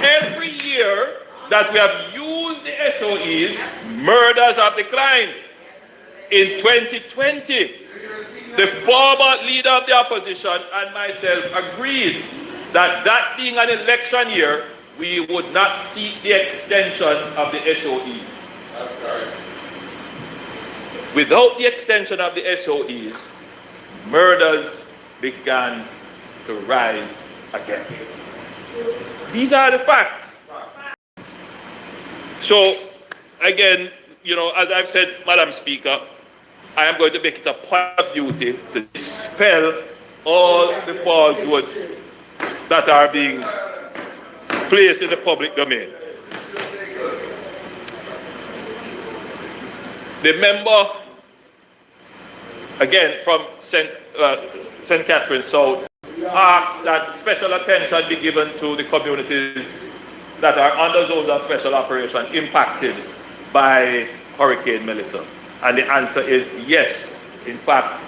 every year that we have used the S.O.E.'s, murders have declined. In 2020, the former leader of the opposition and myself agreed that that being an election year, we would not seek the extension of the S.O.E.'s. Without the extension of the S.O.E'S, murders began to rise again. These are the facts. So, again, as I've said, Madam Speaker, I am going to make it a point of duty to dispel all the falsehoods that are being placed in the public domain. The member, again, from St. Catherine South, asks that special attention be given to the communities that are under zones of special operation impacted by Hurricane Melissa. And the answer is yes. In fact,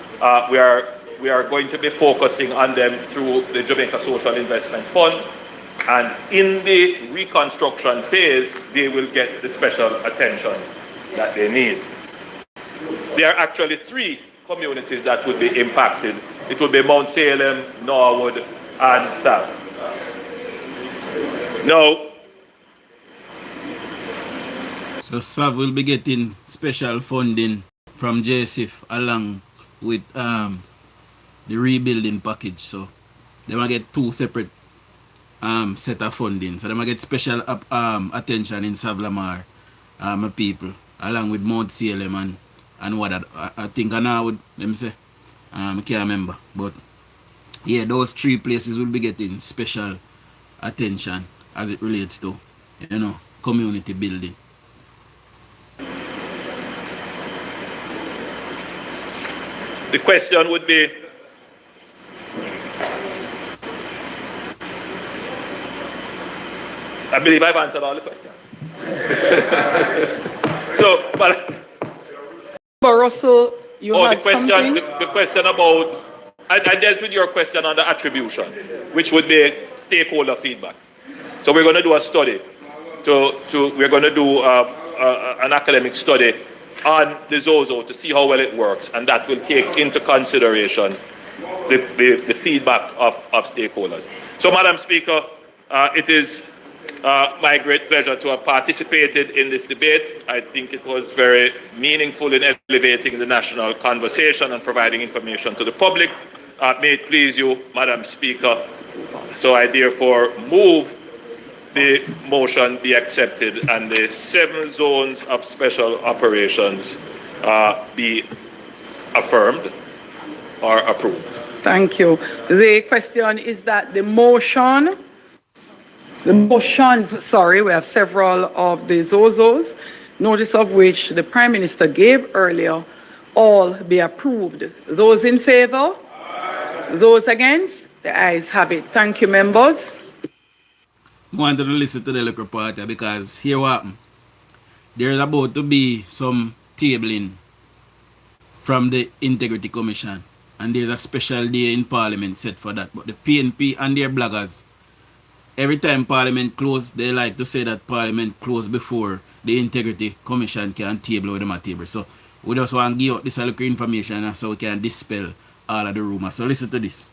we are going to be focusing on them through the Jamaica Social Investment Fund. And in the reconstruction phase, they will get the special attention that they need. There are actually 3 communities that would be impacted. It would be Mount Salem, Norwood, and South. Now, So SAV will be getting special funding from JSIF along with the rebuilding package. So they will get 2 separate set of funding. So they will get special attention in Savlamar people along with Mount Salem and what I think I know would them say. I can't remember. But yeah, those 3 places will be getting special attention as it relates to, community building. the question would be, I believe I've answered all the questions. So, but Russell, you had the question, something? the question about, I dealt with your question on the attribution, which would be stakeholder feedback. So we're going to do a study. We're going to do an academic study on the Z.O.S.O'S to see how well it works, and that will take into consideration the feedback of stakeholders. So, Madam Speaker, it is my great pleasure to have participated in this debate. I think it was very meaningful in elevating the national conversation and providing information to the public. May it please you, Madam Speaker, so I therefore move the motion be accepted and the 7 zones of special operations be affirmed or approved. Thank you. The question is that the motions, we have several of the Z.O.S.O'S, notice of which the Prime Minister gave earlier, all be approved. Those in favor? Those against? The ayes have it. Thank you, members. I wanted to listen to the liquor party because here what happened. There's about to be some tabling from the Integrity Commission, and there's a special day in Parliament set for that. But the PNP and their bloggers, every time Parliament closed, they like to say that Parliament closed before the Integrity Commission can table with them at table. So we just want to give out this little information so we can dispel all of the rumors. So listen to this.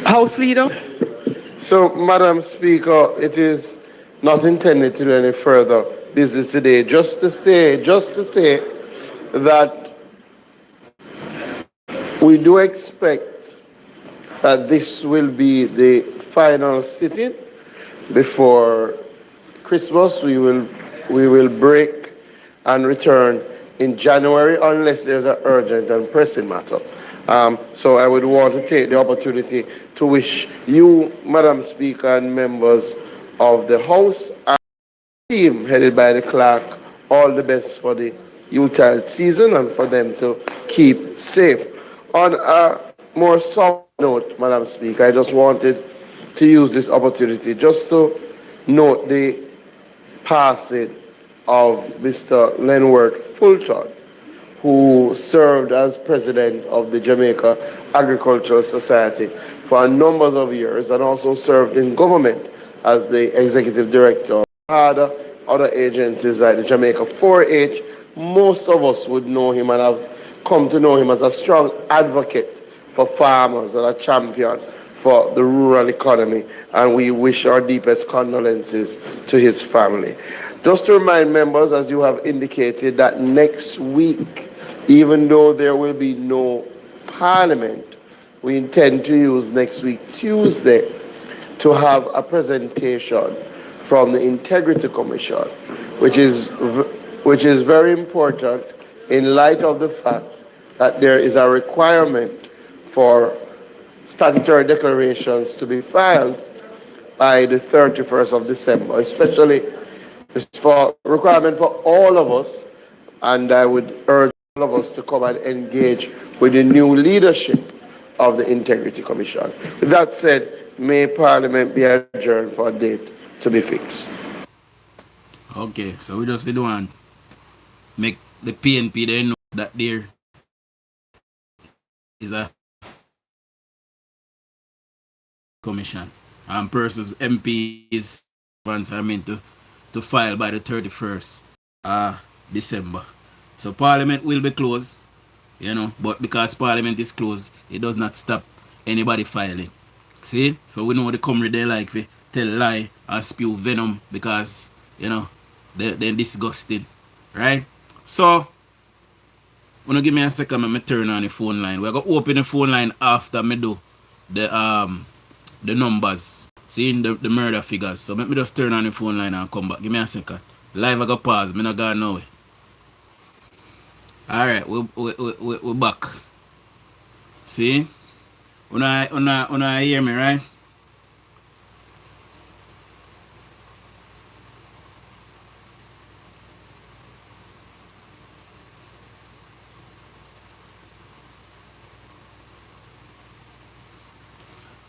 House Leader. So, Madam Speaker, it is not intended to do any further business today. Just to say that we do expect that this will be the final sitting before Christmas. We will break and return in January unless there's an urgent and pressing matter. So I would want to take the opportunity to wish you, Madam Speaker, and members of the House and the team headed by the clerk all the best for the Yuletide season and for them to keep safe. On a more soft note, Madam Speaker, I just wanted to use this opportunity just to note the passing of Mr. Lenworth Fulton, who served as president of the Jamaica Agricultural Society for a number of years and also served in government as the executive director of other agencies like the Jamaica 4-H. Most of us would know him and have come to know him as a strong advocate for farmers and a champion for the rural economy, and we wish our deepest condolences to his family. Just to remind members, as you have indicated, that next week, even though there will be no parliament, we intend to use next week, Tuesday, to have a presentation from the Integrity Commission, which is very important in light of the fact that there is a requirement for statutory declarations to be filed by the 31st of December, especially for requirement for all of us, and I would urge all of us to come and engage with the new leadership of the Integrity Commission. With that said, may Parliament be adjourned for a date to be fixed. Okay, so we just don't want make the PNP they know that there is a commission and persons MPs are meant to file by the 31st December. So Parliament will be closed, but because Parliament is closed, it does not stop anybody filing. See? So we know the comrade they like to tell lie and spew venom because, they're disgusting. Right? So, wanna give me a second, I'm turn on the phone line. We're gonna open the phone line after me do the numbers. Seeing the murder figures. So let me just turn on the phone line and come back. Give me a second. Live I go pause. Me not gonna know it. Alright, we're back. See? Una hear me, right?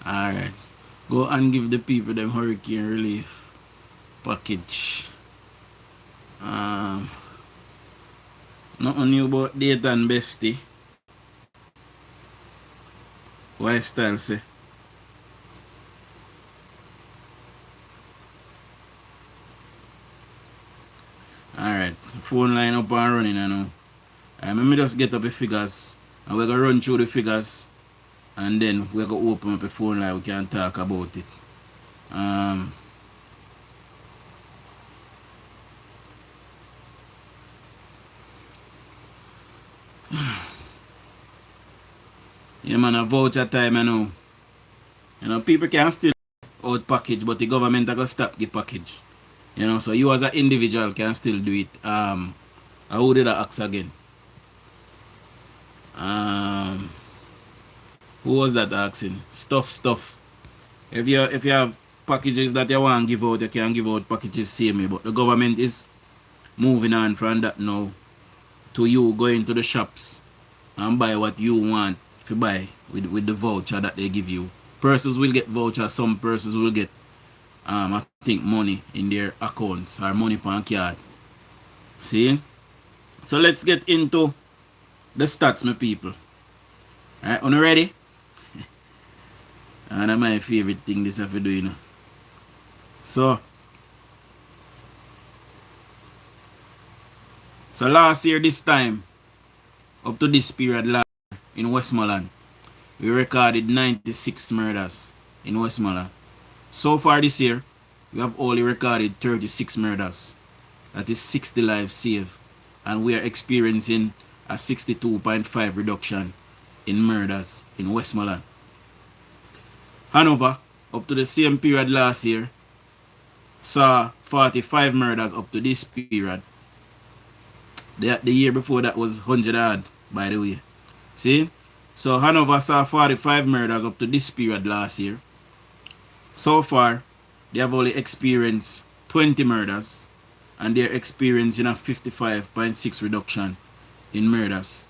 Alright. Go and give the people them hurricane relief package. Nothing new about data and bestie. Lifestyle say. Alright, phone line up and running now. Let me just get up the figures and we're gonna run through the figures and then we're gonna open up the phone line, we can talk about it. Yeah man, a voucher time people can still out package, but the government are gonna stop the package. So you as an individual can still do it. How did I ask again? Who was that asking? Stuff. If you have packages that you want to give out, you can give out packages same way. But the government is moving on from that now to you going to the shops and buy what you want to buy with the voucher that they give you. Persons will get voucher, some persons will get I think money in their accounts or money per card. See? So let's get into the stats, my people. Alright, are you ready? And that's my favorite thing this have to do, So last year this time, up to this period last year in Westmoreland, we recorded 96 murders in Westmoreland. So far this year, we have only recorded 36 murders. That is 60 lives saved. And we are experiencing a 62.5 reduction in murders in Westmoreland. Hanover, up to the same period last year, saw 45 murders up to this period. The year before that was 100 odd, by the way. See? So Hanover saw 45 murders up to this period last year. So far, they have only experienced 20 murders and they're experiencing a 55.6 reduction in murders.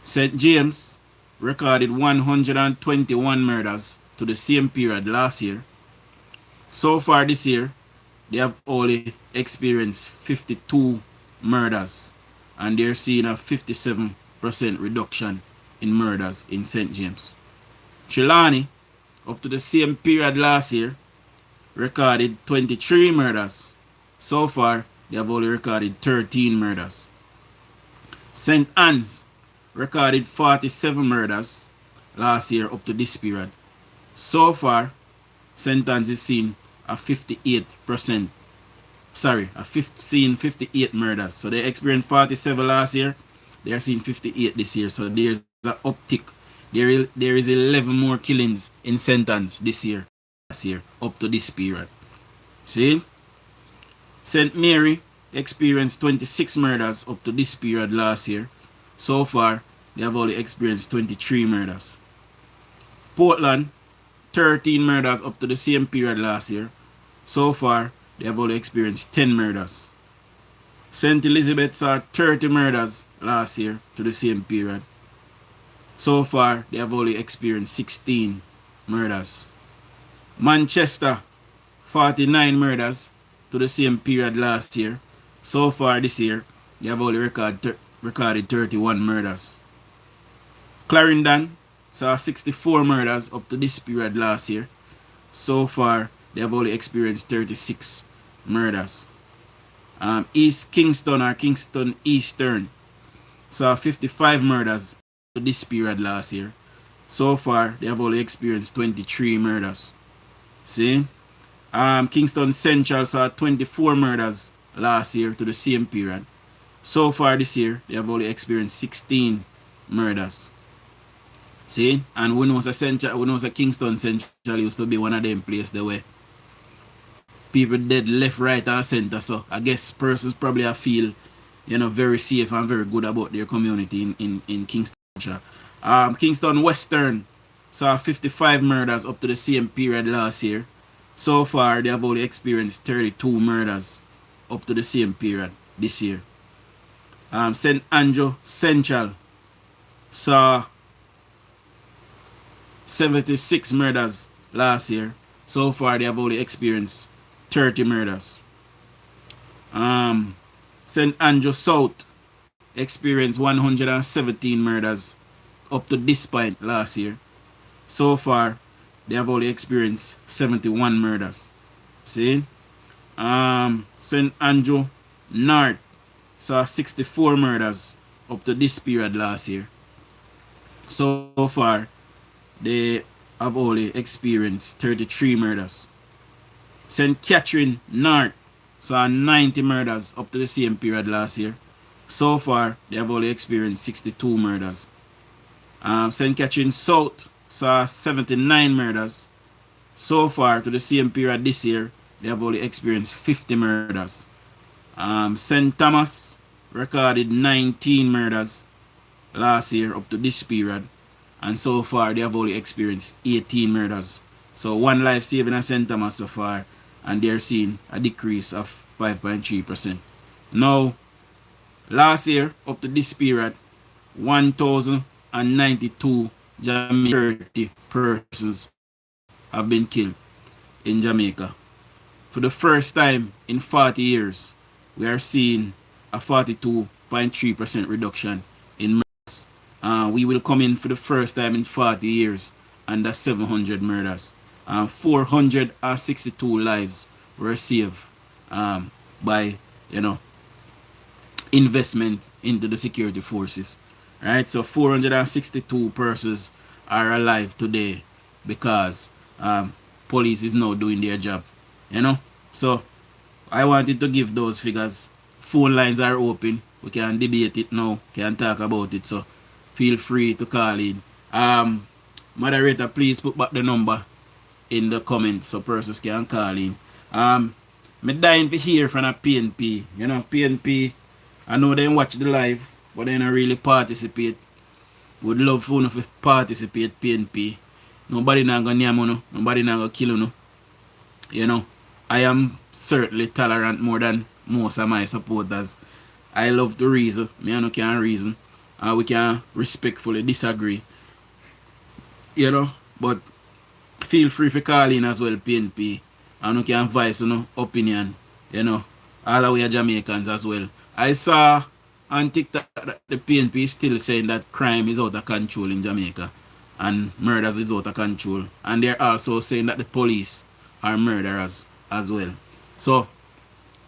St. James recorded 121 murders to the same period last year. So far this year, they have only experienced 52 murders and they're seeing a 57% reduction in murders in St. James. Trelawney, up to the same period last year, recorded 23 murders. So far, they have only recorded 13 murders. St. Anne's recorded 47 murders last year up to this period. So far, St. Anne's is seen a 58%. Sorry, seen 58 murders. So they experienced 47 last year. They are seeing 58 this year. So there's an uptick. There is 11 more killings in St. Anne's this year. Last year, up to this period. See? St. Mary experienced 26 murders up to this period last year. So far, they have only experienced 23 murders. Portland, 13 murders up to the same period last year. So far, they have only experienced 10 murders. St. Elizabeth saw 30 murders last year to the same period. So far, they have only experienced 16 murders. Manchester, 49 murders to the same period last year. So far this year, they have only recorded 31 murders. Clarendon saw 64 murders up to this period last year. So far, they have only experienced 36 murders. East Kingston or Kingston Eastern saw 55 murders to this period last year. So far, they have only experienced 23 murders. See? Kingston Central saw 24 murders last year to the same period. So far this year, they have only experienced 16 murders. See? And we know Kingston Central used to be one of them places the way people dead left, right, and center. So I guess persons probably feel, very safe and very good about their community in Kingston. Kingston Western saw 55 murders up to the same period last year. So far, they have only experienced 32 murders up to the same period this year. St. Andrew Central saw 76 murders last year. So far, they have only experienced 30 murders. St. Andrew South experienced 117 murders up to this point last year. So far, they have only experienced 71 murders. See? St. Andrew North saw 64 murders up to this period last year. So far, they have only experienced 33 murders. St. Catherine North saw 90 murders up to the same period last year. So far, they have only experienced 62 murders. St. Catherine South saw 79 murders. So far, to the same period this year, they have only experienced 50 murders. St. Thomas recorded 19 murders last year up to this period. And so far, they have only experienced 18 murders. So one life saving at St. Thomas so far, and they're seeing a decrease of 5.3%. Now, last year, up to this period, 1,092 Jamaican persons have been killed in Jamaica. For the first time in 40 years, we are seeing a 42.3% reduction in murders. We will come in for the first time in 40 years under 700 murders. 462 lives were saved by, investment into the security forces. Right? So 462 persons are alive today because police is now doing their job. So I wanted to give those figures. Phone lines are open. We can debate it now. Can talk about it. So feel free to call in. Moderator, please put back the number in the comments so persons can call in. Me dying to hear from a PNP. PNP, I know they watch the live, but they don't really participate. Would love for you to participate, PNP. Nobody not gonna name you, nobody not gonna kill you. I am certainly tolerant more than most of my supporters. I love to reason. Me and you can reason. We can respectfully disagree. But feel free to call in as well, PNP. And you can voice opinion. All of we are Jamaicans as well. I saw on TikTok that the PNP is still saying that crime is out of control in Jamaica and murders is out of control. And they're also saying that the police are murderers as well. So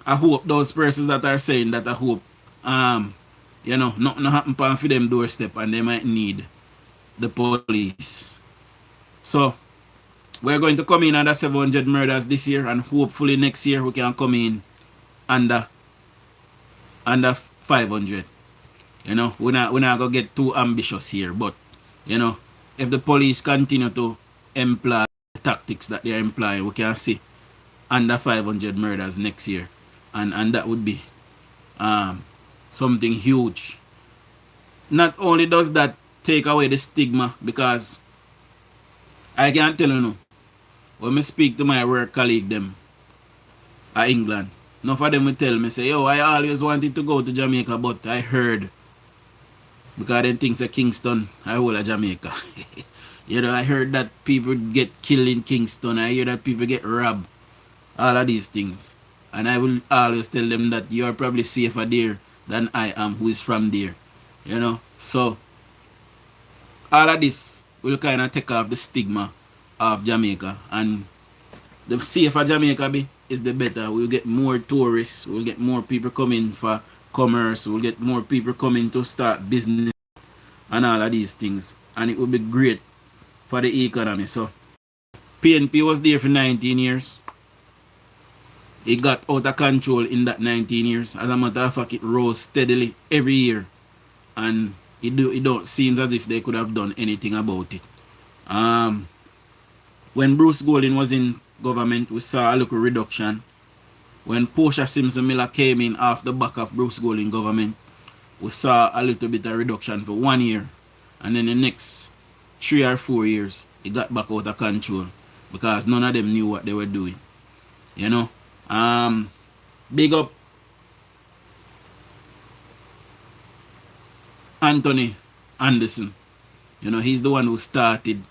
I hope those persons that are saying that, I hope nothing happen for them doorstep and they might need the police. So we're going to come in under 700 murders this year, and hopefully next year we can come in under 500. You know, we're not gonna get too ambitious here, but you know, if the police continue to employ the tactics that they're employing, we can see under 500 murders next year, and that would be something huge. Not only does that take away the stigma, because I can tell you now, when I speak to my work colleague them at England, enough of them will tell me, say, yo, I always wanted to go to Jamaica, but I heard, because them things at Kingston, I whole of Jamaica. You know, I heard that people get killed in Kingston, I hear that people get robbed, all of these things. And I will always tell them that you are probably safer there than I am, who is from there. You know, so all of this will kind of take off the stigma of Jamaica, and the safer Jamaica be is the better. We'll get more tourists, we'll get more people coming for commerce, we'll get more people coming to start business and all of these things, and it will be great for the economy. So PNP was there for 19 years. It got out of control in that 19 years. As a matter of fact, it rose steadily every year, and it don't seem as if they could have done anything about it. When Bruce Golding was in government, we saw a little reduction. When Portia Simpson Miller came in off the back of Bruce Golding government, we saw a little bit of reduction for 1 year. And then the next 3 or 4 years, it got back out of control because none of them knew what they were doing. You know? Big up Anthony Anderson. You know, he's the one who started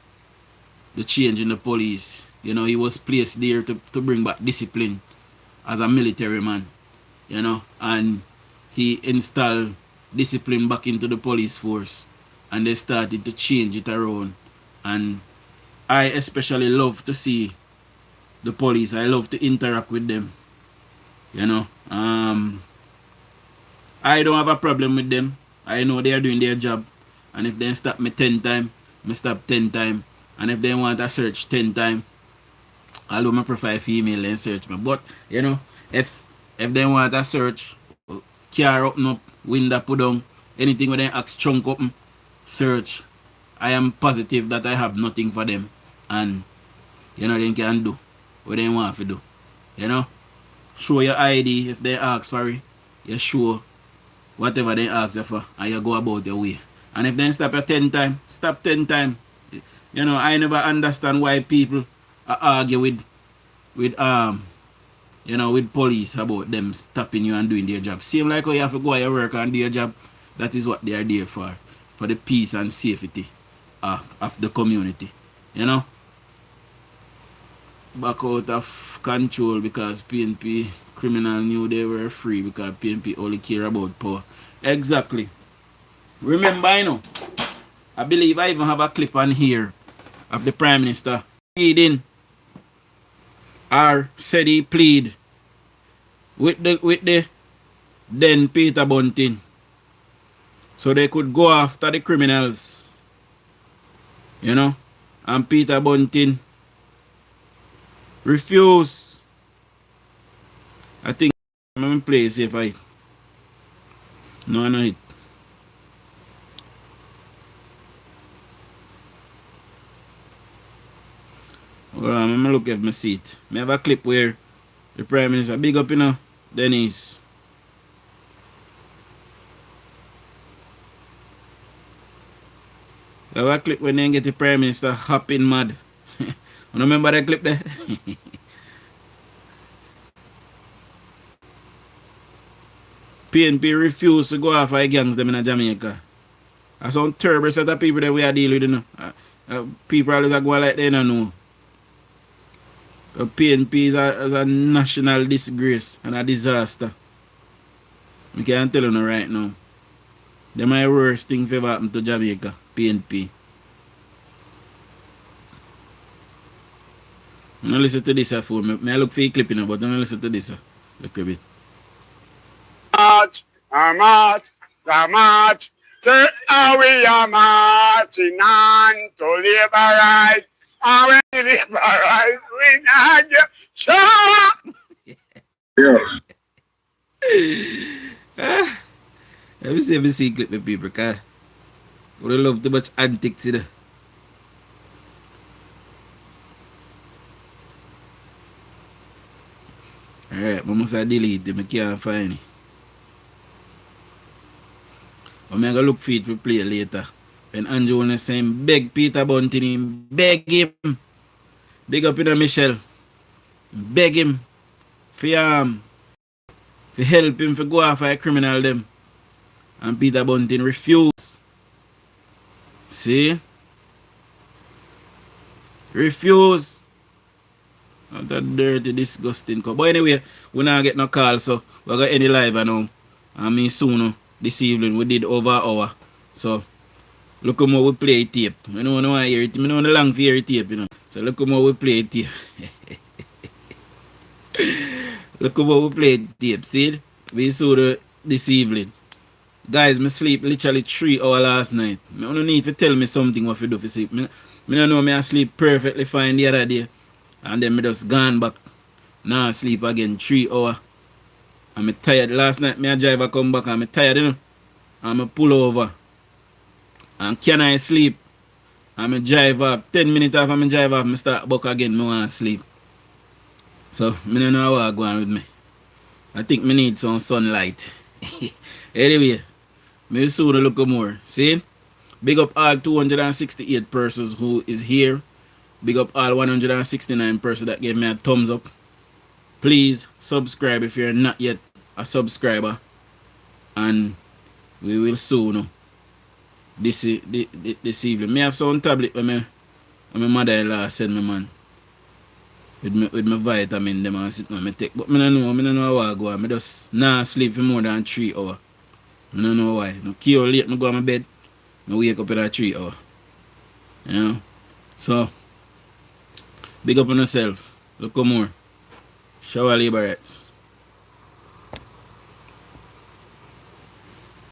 the change in the police. You know, he was placed there to bring back discipline as a military man. You know, and he installed discipline back into the police force, and they started to change it around. And I especially love to see the police. I love to interact with them. You know, I don't have a problem with them. I know they are doing their job, and if they stop me 10 times, I stop 10 times. And if they want to search 10 times, although I prefer female and search me. But you know, if they want to search, car open up, window put down, anything with them axe trunk open, search, I am positive that I have nothing for them, and you know, they can do what they want to do. You know, show your ID if they ask for it, you show whatever they ask you for, and you go about your way. And if they stop you 10 times, stop 10 times. You know, I never understand why people argue with you know, with police about them stopping you and doing their job. Same like how you have to go to work and do your job. That is what they are there for the peace and safety of the community. You know, back out of control because PNP criminal knew they were free because PNP only care about power. Exactly. Remember, you know, I believe I even have a clip on here of the Prime Minister pleading, or said he plead with the then Peter Bunting, so they could go after the criminals. You know, and Peter Bunting refused. I think I'm going to play see if I no, I know it. Well, I'm going to look at my seat. I have a clip where the Prime Minister, big up, you know, Dennis. I have a clip when they get the Prime Minister hopping mad. You remember that clip there? PNP refused to go after gangs them in Jamaica. That's some terrible set of people that we are dealing with, you know. People always are going like they don't know. The PNP is a national disgrace and a disaster. I can't tell you right now. They're my worst thing if ever happened to Jamaica, PNP. I'm going to listen to this for me. I look for a clip, you know, but I'm going to listen to this. Look a bit. March. Say how we are marching on to labor right. Let me see if I see clip with people, because I would love too much antics in there. Alright, I must delete it, I can't find it. But I'm going to look for it to play later. When Andrew was saying, beg Peter Bunting him, beg him. Big up in Michelle. Beg him for help him to go after a criminal them. And Peter Bunting refused. See? Refuse. Not that dirty, disgusting. But anyway, we not get no call, so we're going to end the live now. I mean soon, this evening, we did over an hour. So, look how we play tape. I don't want to hear it. I don't want to long for hear tape, you know. So, look how we play tape. Look how we play tape, see? We saw this evening. Guys, me sleep literally 3 hours last night. I don't need to tell me something what to do for sleep. I don't know me I sleep perfectly fine the other day. And then me just gone back. Now I sleep again 3 hours. And me tired. Last night me a driver come back and me tired, you know. And me pull over. And can I sleep? And me drive off. 10 minutes after me drive off, me start back again. Me want to sleep. So, me don't know what go on with me. I think me need some sunlight. Anyway, me soon look more. See? Big up all 268 persons who is here. Big up all 169 persons that gave me a thumbs up. Please subscribe if you're not yet a subscriber. And we will soon this evening. Me have some tablet when my mother-in-law send me, man. With my vitamin them and sit on me take. But I don't know how I go on. I just not sleep for more than 3 hours. I don't know why. No key late, I go on my bed. I wake up in 3 hours. You know? So, big up on yourself. Look more. Shower labor rights.